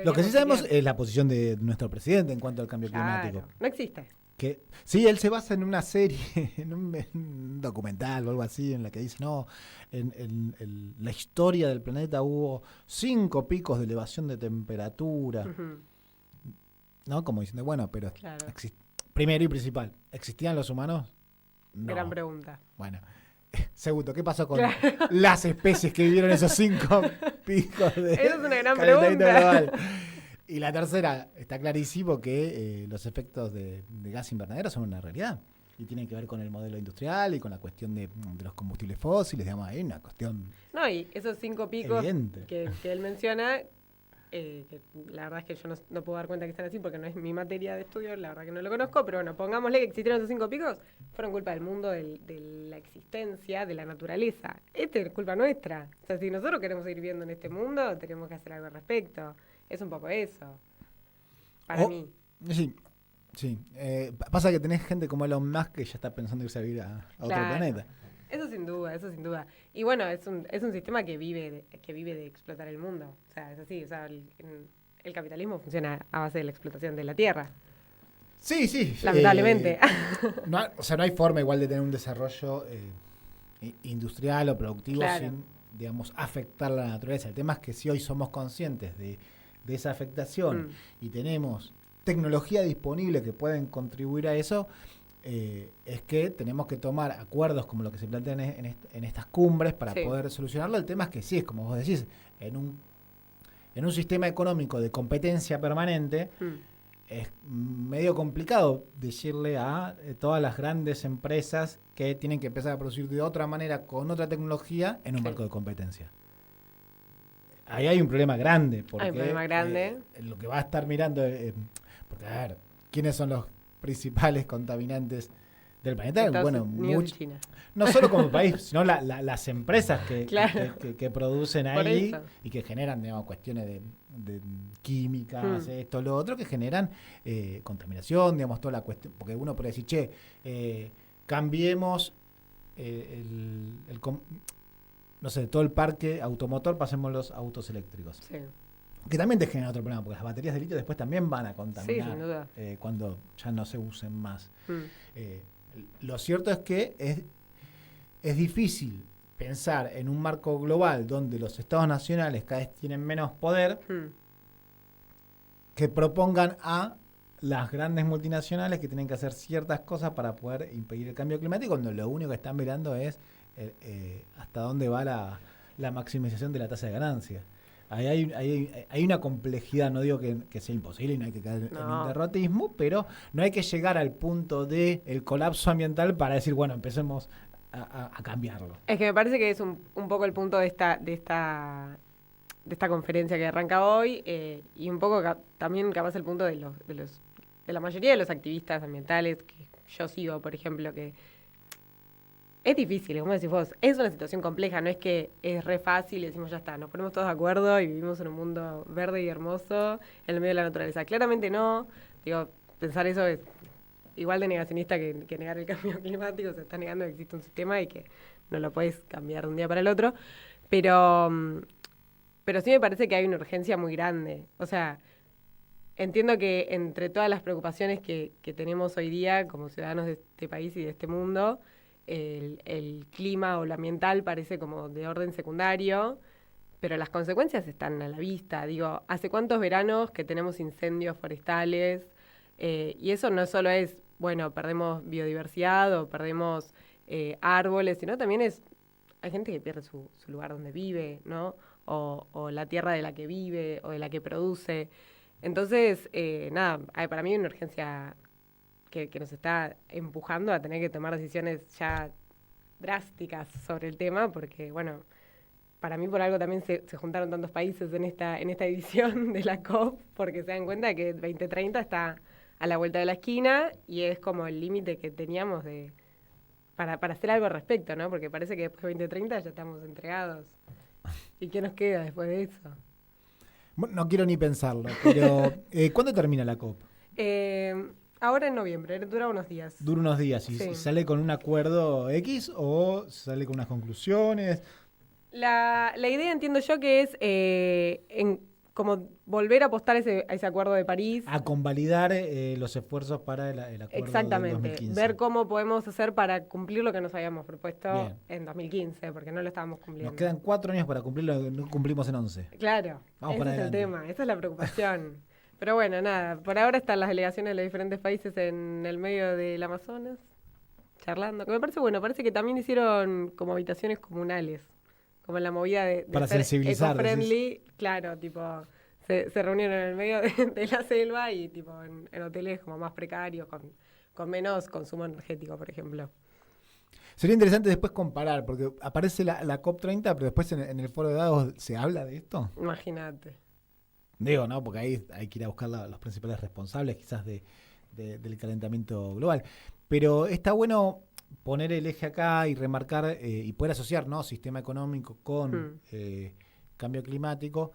Lo que sí sabemos es la posición de nuestro presidente en cuanto al cambio climático. No existe. Sí, él se basa en una serie, en un documental o algo así, en la que dice, no, en la historia del planeta hubo 5 picos de elevación de temperatura, ¿no? Como diciendo, bueno, pero claro. Primero y principal, ¿existían los humanos? No. Gran pregunta. Bueno. Segundo, ¿qué pasó con las especies que vivieron esos 5 picos de Esa es una gran calentamiento pregunta. global? Y la tercera, está clarísimo que los efectos de gas invernadero son una realidad y tienen que ver con el modelo industrial y con la cuestión de los combustibles fósiles, digamos, hay una cuestión. No, y esos 5 picos evidente. que él menciona, que la verdad es que yo no puedo dar cuenta que están así porque no es mi materia de estudio, la verdad que no lo conozco, pero bueno, pongámosle que existieron esos 5 picos, fueron culpa del mundo, de la existencia, de la naturaleza. Es culpa nuestra. O sea, si nosotros queremos seguir viviendo en este mundo, tenemos que hacer algo al respecto. Es un poco eso, para mí. Sí. Pasa que tenés gente como Elon Musk que ya está pensando irse a vivir a otro planeta. Eso sin duda. Y bueno, es un sistema que vive de explotar el mundo. O sea, es así. O sea, el capitalismo funciona a base de la explotación de la tierra. Sí. Lamentablemente. No hay forma igual de tener un desarrollo industrial o productivo sin, digamos, afectar la naturaleza. El tema es que si hoy somos conscientes de esa afectación y tenemos tecnología disponible que pueden contribuir a eso, es que tenemos que tomar acuerdos como lo que se plantean en estas cumbres para poder solucionarlo. El tema es que sí, es como vos decís, en un sistema económico de competencia permanente, es medio complicado decirle a todas las grandes empresas que tienen que empezar a producir de otra manera, con otra tecnología, en un marco de competencia. Ahí hay un problema grande, porque lo que va a estar mirando, porque a ver, ¿quiénes son los principales contaminantes del planeta? Bueno, no solo como país, sino las empresas que producen ahí y que generan, digamos, cuestiones de químicas, esto, lo otro, que generan contaminación, digamos, toda la cuestión, porque uno puede decir, cambiemos no sé, todo el parque automotor, pasemos los autos eléctricos. Sí. Que también te genera otro problema, porque las baterías de litio después también van a contaminar sin duda. Cuando ya no se usen más. Lo cierto es que es difícil pensar en un marco global donde los estados nacionales cada vez tienen menos poder, que propongan a las grandes multinacionales que tienen que hacer ciertas cosas para poder impedir el cambio climático, cuando lo único que están mirando es hasta dónde va la maximización de la tasa de ganancia. Ahí hay una complejidad, no digo que sea imposible y no hay que caer en un derrotismo, pero no hay que llegar al punto del colapso ambiental para decir, bueno, empecemos a cambiarlo. Es que me parece que es un poco el punto de esta conferencia que arranca hoy, y un poco también capaz el punto de la mayoría de los activistas ambientales que yo sigo, por ejemplo, que es difícil, como decís vos, es una situación compleja, no es que es re fácil y decimos ya está, nos ponemos todos de acuerdo y vivimos en un mundo verde y hermoso en el medio de la naturaleza. Claramente no, digo, pensar eso es igual de negacionista que negar el cambio climático, se está negando que existe un sistema y que no lo puedes cambiar de un día para el otro, pero sí me parece que hay una urgencia muy grande. O sea, entiendo que entre todas las preocupaciones que tenemos hoy día como ciudadanos de este país y de este mundo, el clima o lo ambiental parece como de orden secundario, pero las consecuencias están a la vista. Digo, ¿hace cuántos veranos que tenemos incendios forestales? Y eso no solo es, bueno, perdemos biodiversidad o perdemos árboles, sino también hay gente que pierde su lugar donde vive, ¿no? O la tierra de la que vive o de la que produce. Entonces, para mí hay una urgencia que nos está empujando a tener que tomar decisiones ya drásticas sobre el tema, porque, bueno, para mí por algo también se juntaron tantos países en esta edición de la COP, porque se dan cuenta que 2030 está a la vuelta de la esquina y es como el límite que teníamos para hacer algo al respecto, ¿no? Porque parece que después de 2030 ya estamos entregados. ¿Y qué nos queda después de eso? Bueno, no quiero ni pensarlo, pero ¿cuándo termina la COP? Ahora en noviembre, dura unos días. Dura unos días. ¿Y sale con un acuerdo X o sale con unas conclusiones? La idea entiendo yo que es como volver a apostar a ese acuerdo de París. A convalidar los esfuerzos para el acuerdo Exactamente, del 2015. ver cómo podemos hacer para cumplir lo que nos habíamos propuesto Bien. en 2015, porque no lo estábamos cumpliendo. Nos quedan 4 años para cumplir lo que no cumplimos en 11. Claro, Vamos ese para es adelante. el tema, esa es la preocupación. Pero bueno, nada, por ahora están las delegaciones de los diferentes países en el medio del Amazonas, charlando, que me parece bueno, parece que también hicieron como habitaciones comunales, como en la movida de Para ser sensibilizar, eco-friendly, claro, tipo, se reunieron en el medio de la selva y tipo en hoteles como más precarios, con menos consumo energético, por ejemplo. Sería interesante después comparar, porque aparece la COP30, pero después en el foro de Davos se habla de esto. Imagínate. Digo, ¿no? Porque ahí hay que ir a buscar los principales responsables quizás del calentamiento global. Pero está bueno poner el eje acá y remarcar y poder asociar, ¿no? Sistema económico con cambio climático,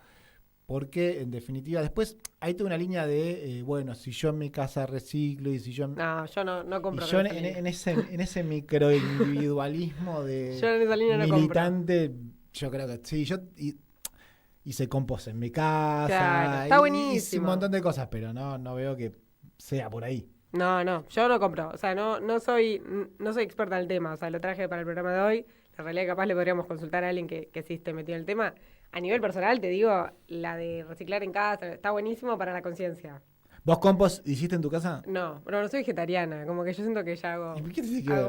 porque en definitiva después hay toda una línea de, bueno, si yo en mi casa reciclo y si yo... No, yo no compro. Y yo en ese microindividualismo de yo en esa línea militante, yo creo que sí, yo... Hice compost en mi casa. Claro, está buenísimo. Hice un montón de cosas, pero no veo que sea por ahí. No, yo no compro. O sea, no soy experta en el tema. O sea, lo traje para el programa de hoy. En realidad, capaz le podríamos consultar a alguien que sí esté metido en el tema. A nivel personal, te digo, la de reciclar en casa está buenísimo para la conciencia. ¿Vos compost hiciste en tu casa? No, pero no soy vegetariana. Como que yo siento que ya hago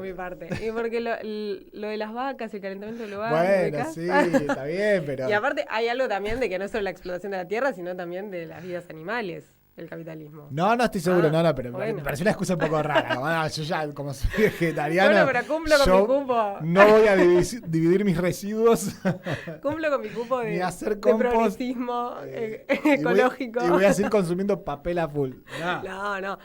mi parte. Y porque lo de las vacas, el calentamiento global. Bueno, sí, está bien, pero... Y aparte hay algo también de que no es solo la explotación de la tierra, sino también de las vidas animales, el capitalismo. No estoy seguro, pero bueno. me pareció una excusa un poco rara. Bueno, yo ya, como soy vegetariano, bueno, pero cumplo con mi cupo. No voy a dividir mis residuos. Cumplo con mi cupo ni hacer de compost, progresismo ecológico. Y voy a seguir consumiendo papel a full. No.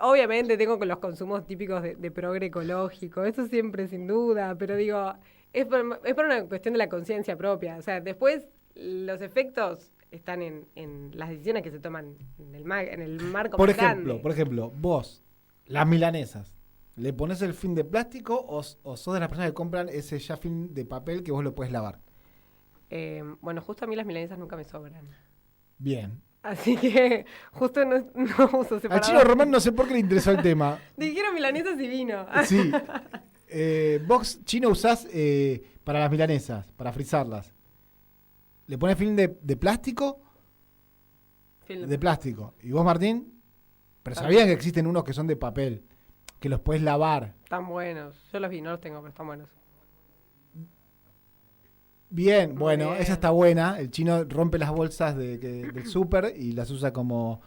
Obviamente tengo con los consumos típicos de progre ecológico, eso siempre sin duda, pero digo, es por una cuestión de la conciencia propia. O sea, después los efectos están en las decisiones que se toman en el marco más grande. Por ejemplo, vos, las milanesas, ¿le pones el film de plástico o sos de las personas que compran ese ya film de papel que vos lo puedes lavar? Bueno, justo a mí las milanesas nunca me sobran. Bien. Así que justo no uso separador. Al Chino Román no sé por qué le interesó el tema. Dijeron milanesas y vino. Sí. Vos, Chino, usás para las milanesas, para frizarlas. ¿Le pones film de plástico? De plástico. ¿Y vos, Martín? Pero sabían que existen unos que son de papel, que los puedes lavar. Están buenos. Yo los vi, no los tengo, pero están buenos. Bien, bueno, esa está buena. El Chino rompe las bolsas del súper y las usa como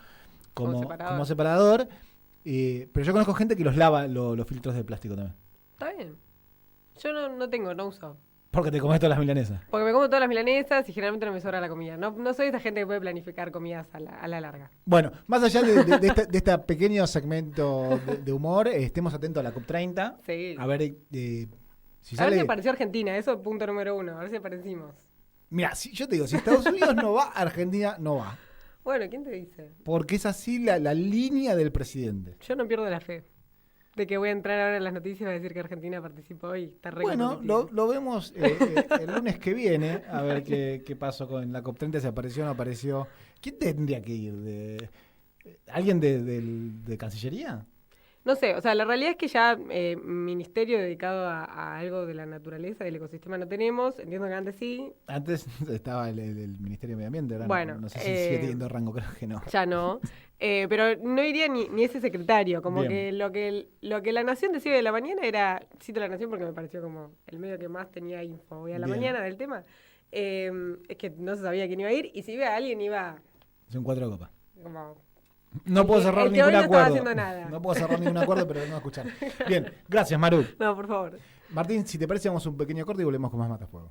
separador. Pero yo conozco gente que los lava los filtros de plástico también. Está bien. Yo no uso. Porque te comes todas las milanesas. Porque me como todas las milanesas y generalmente no me sobra la comida. No soy esa gente que puede planificar comidas a la larga. Bueno, más allá de este pequeño segmento de humor, estemos atentos a la COP30. Sí. A ver si a ver sale... si apareció Argentina, eso es punto número 1. A ver si aparecimos. Mira, yo te digo, si Estados Unidos no va, Argentina no va. Bueno, ¿quién te dice? Porque es así la línea del presidente. Yo no pierdo la fe de que voy a entrar ahora en las noticias y voy a decir que Argentina participó y está re Bueno, lo vemos el lunes que viene, a ver qué pasó con la COP30, si apareció o no apareció. ¿Quién tendría que ir? ¿Alguien de Cancillería? No sé, o sea, la realidad es que ya ministerio dedicado a algo de la naturaleza, del ecosistema no tenemos. Entiendo que antes sí. Antes estaba el Ministerio de Medio Ambiente, ahora bueno, no sé si sigue teniendo rango, creo que no. Ya no. Pero no iría ni ese secretario, como bien. Que lo que la Nación decía de la mañana era, cito la Nación porque me pareció como el medio que más tenía info hoy a la bien. Mañana del tema, es que no se sabía quién iba a ir, y si iba a alguien iba... Son 4 copas. Como... No puedo cerrar ningún acuerdo. Nada. No puedo cerrar ningún acuerdo, pero no escuchar. Bien, gracias, Maru. No, por favor. Martín, si te parece, vamos a un pequeño corte y volvemos con más Matafuego.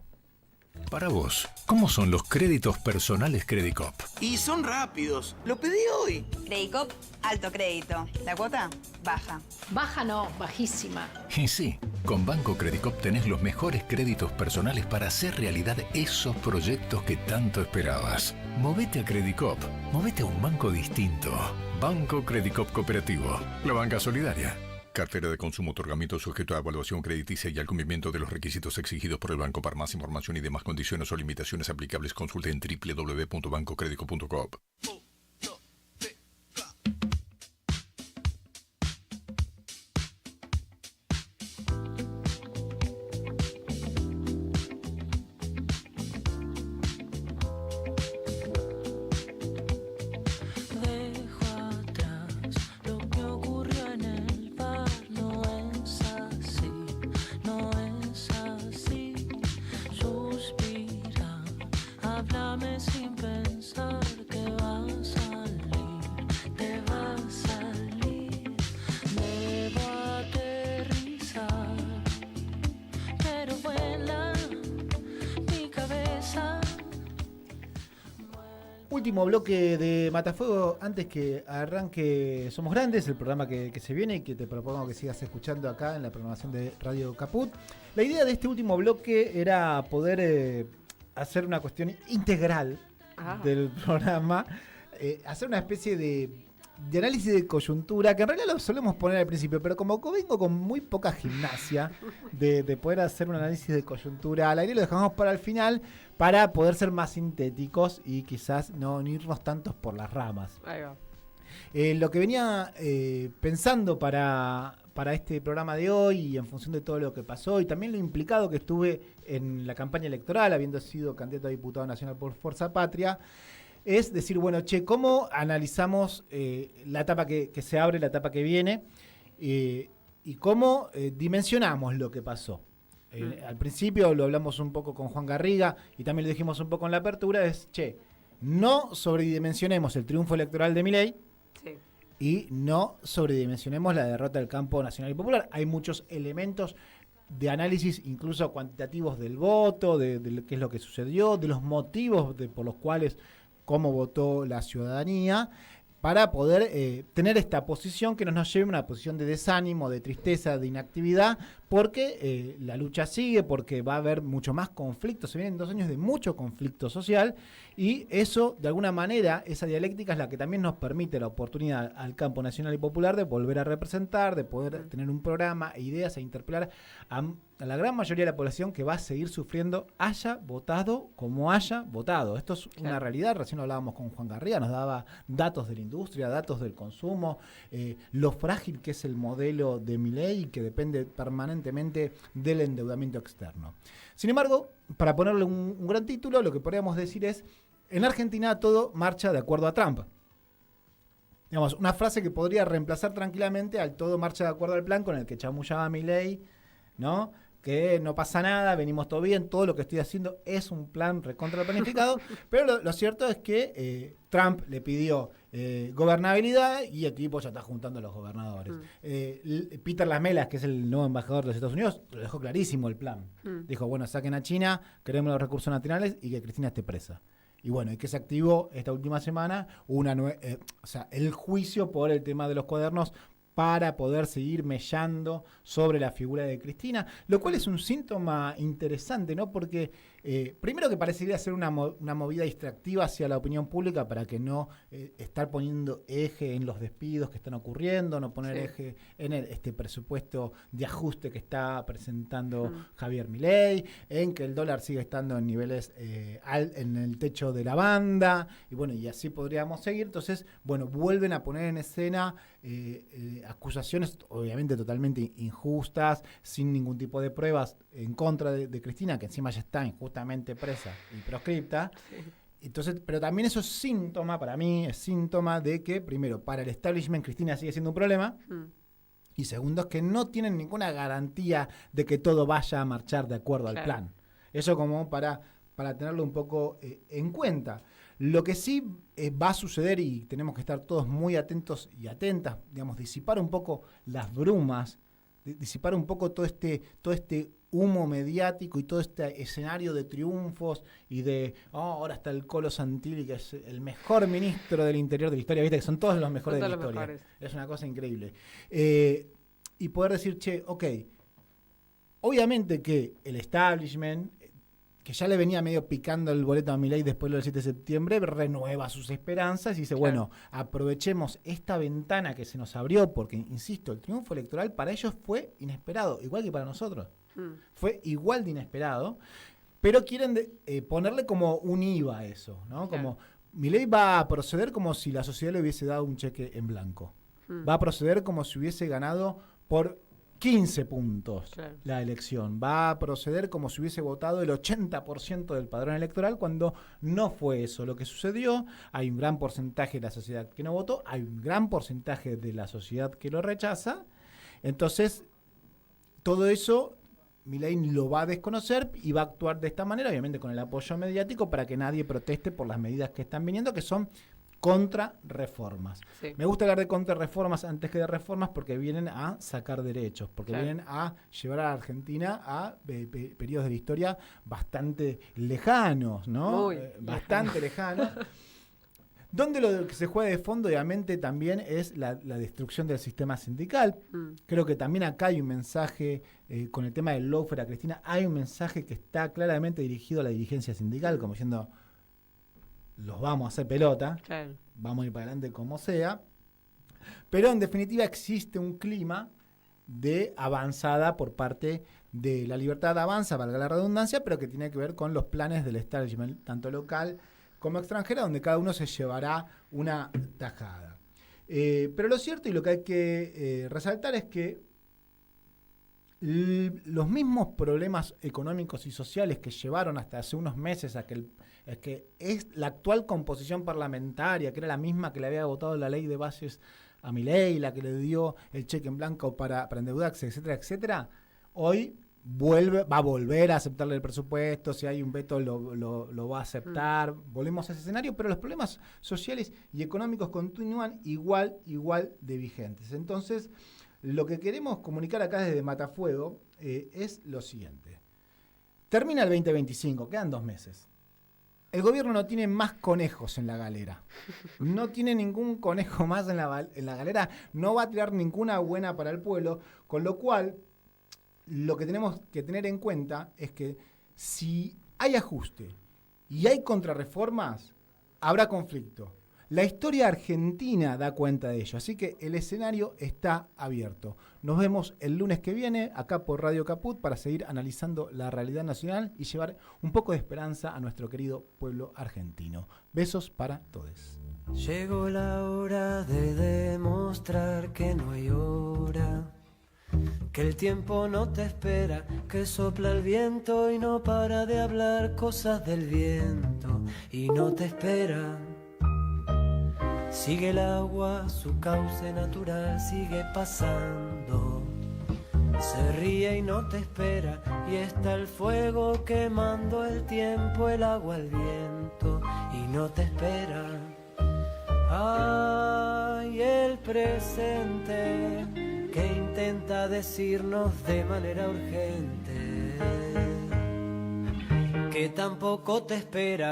Para vos, ¿cómo son los créditos personales Credicop? Y son rápidos. Lo pedí hoy. Credicop, alto crédito. La cuota, baja. Baja no, bajísima. Y sí, con Banco Credicop tenés los mejores créditos personales para hacer realidad esos proyectos que tanto esperabas. Movete a Credicop. Movete a un banco distinto. Banco Credicop Cooperativo. La banca solidaria. Cartera de consumo, otorgamiento sujeto a evaluación crediticia y al cumplimiento de los requisitos exigidos por el banco. Para más información y demás condiciones o limitaciones aplicables, consulte en www.bancocredico.com. Último bloque de Matafuego antes que arranque Somos Grandes, el programa que se viene y que te propongo que sigas escuchando acá en la programación de Radio Caput. La idea de este último bloque era poder hacer una cuestión integral del programa, hacer una especie de análisis de coyuntura, que en realidad lo solemos poner al principio, pero como vengo con muy poca gimnasia de poder hacer un análisis de coyuntura al aire, lo dejamos para el final para poder ser más sintéticos y quizás no irnos tantos por las ramas. Ahí va. Lo que venía pensando para este programa de hoy y en función de todo lo que pasó y también lo implicado que estuve en la campaña electoral, habiendo sido candidato a diputado nacional por Fuerza Patria, es decir, bueno, ¿cómo analizamos la etapa que se abre, la etapa que viene y cómo dimensionamos lo que pasó? Al principio lo hablamos un poco con Juan Garriga y también lo dijimos un poco en la apertura, no sobredimensionemos el triunfo electoral de Milei y no sobredimensionemos la derrota del campo nacional y popular. Hay muchos elementos de análisis, incluso cuantitativos del voto, de qué es lo que sucedió, de los motivos por los cuales cómo votó la ciudadanía, para poder tener esta posición que no nos lleve a una posición de desánimo, de tristeza, de inactividad, porque la lucha sigue, porque va a haber mucho más conflicto, se vienen 2 años de mucho conflicto social, y eso, de alguna manera, esa dialéctica es la que también nos permite la oportunidad al campo nacional y popular de volver a representar, de poder tener un programa, ideas e interpelar a la gran mayoría de la población que va a seguir sufriendo, haya votado como haya votado. Esto es una realidad. Recién hablábamos con Juan Garriga, nos daba datos de la industria, datos del consumo, lo frágil que es el modelo de Milei y que depende permanentemente del endeudamiento externo. Sin embargo, para ponerle un gran título, lo que podríamos decir es: en Argentina todo marcha de acuerdo a Trump. Digamos, una frase que podría reemplazar tranquilamente al todo marcha de acuerdo al plan con el que chamullaba Milei, ¿no? Que no pasa nada, venimos todo bien, todo lo que estoy haciendo es un plan recontra planificado, pero lo cierto es que Trump le pidió gobernabilidad y el tipo ya está juntando a los gobernadores. Peter Lamelas, que es el nuevo embajador de los Estados Unidos, lo dejó clarísimo el plan. Dijo, bueno, saquen a China, queremos los recursos naturales y que Cristina esté presa. Y bueno, y que se activó esta última semana el juicio por el tema de los cuadernos para poder seguir mellando sobre la figura de Cristina, lo cual es un síntoma interesante, ¿no? Porque primero que parecería ser una movida distractiva hacia la opinión pública para que no estar poniendo eje en los despidos que están ocurriendo, no poner eje en este presupuesto de ajuste que está presentando Javier Milei, en que el dólar sigue estando en niveles en el techo de la banda, y bueno, y así podríamos seguir. Entonces, bueno, vuelven a poner en escena acusaciones obviamente totalmente injustas, sin ningún tipo de pruebas en contra de Cristina, que encima ya está injustamente presa y proscripta. Entonces, pero también eso es síntoma, para mí, es síntoma de que, primero, para el establishment Cristina sigue siendo un problema, y segundo, es que no tienen ninguna garantía de que todo vaya a marchar de acuerdo al plan. Eso como para tenerlo un poco en cuenta. Lo que sí va a suceder, y tenemos que estar todos muy atentos y atentas, digamos, disipar un poco las brumas, disipar un poco todo este humo mediático y todo este escenario de triunfos y de ahora está el Colo Santilli, que es el mejor ministro del Interior de la historia, viste que son todos los mejores de la historia. Mejores. Es una cosa increíble. Y poder decir, obviamente que el establishment que ya le venía medio picando el boleto a Milei después del 7 de septiembre, renueva sus esperanzas y dice, bueno, aprovechemos esta ventana que se nos abrió, porque, insisto, el triunfo electoral para ellos fue inesperado, igual que para nosotros. Fue igual de inesperado, pero quieren ponerle como un IVA a eso, ¿no? Como Milei va a proceder como si la sociedad le hubiese dado un cheque en blanco. Va a proceder como si hubiese ganado por 15 puntos la elección. Va a proceder como si hubiese votado el 80% del padrón electoral, cuando no fue eso lo que sucedió. Hay un gran porcentaje de la sociedad que no votó, hay un gran porcentaje de la sociedad que lo rechaza. Entonces, todo eso Milei lo va a desconocer y va a actuar de esta manera, obviamente con el apoyo mediático, para que nadie proteste por las medidas que están viniendo, que son contrarreformas. Sí. Me gusta hablar de contrarreformas antes que de reformas, porque vienen a sacar derechos, porque vienen a llevar a la Argentina a periodos de la historia bastante lejanos, ¿no? Bastante lejanos. Donde lo que se juega de fondo, obviamente, también es la destrucción del sistema sindical. Creo que también acá hay un mensaje, con el tema del lawfare, Cristina, hay un mensaje que está claramente dirigido a la dirigencia sindical, como diciendo, los vamos a hacer pelota, vamos a ir para adelante como sea, pero en definitiva existe un clima de avanzada por parte de la libertad avanza, valga la redundancia, pero que tiene que ver con los planes del establishment, tanto local como extranjera, donde cada uno se llevará una tajada. Pero lo cierto y lo que hay que resaltar es que los mismos problemas económicos y sociales que llevaron hasta hace unos meses a que es la actual composición parlamentaria, que era la misma que le había votado la ley de bases a Milei, la que le dio el cheque en blanco para endeudarse, etcétera, etcétera, hoy va a volver a aceptarle el presupuesto, si hay un veto lo va a aceptar, volvemos a ese escenario, pero los problemas sociales y económicos continúan igual de vigentes. Entonces, lo que queremos comunicar acá desde Matafuego es lo siguiente. Termina el 2025, quedan 2 meses. El gobierno no tiene más conejos en la galera. No tiene ningún conejo más en la galera. No va a tirar ninguna buena para el pueblo. Con lo cual, lo que tenemos que tener en cuenta es que si hay ajuste y hay contrarreformas, habrá conflicto. La historia argentina da cuenta de ello, así que el escenario está abierto. Nos vemos el lunes que viene acá por Radio Caput para seguir analizando la realidad nacional y llevar un poco de esperanza a nuestro querido pueblo argentino. Besos para todos. Llegó la hora de demostrar que no hay hora, que el tiempo no te espera, que sopla el viento y no para de hablar cosas del viento y no te espera. Sigue el agua, su cauce natural sigue pasando. Se ríe y no te espera, y está el fuego quemando el tiempo, el agua, el viento, y no te espera. Ay, el presente que intenta decirnos de manera urgente que tampoco te espera.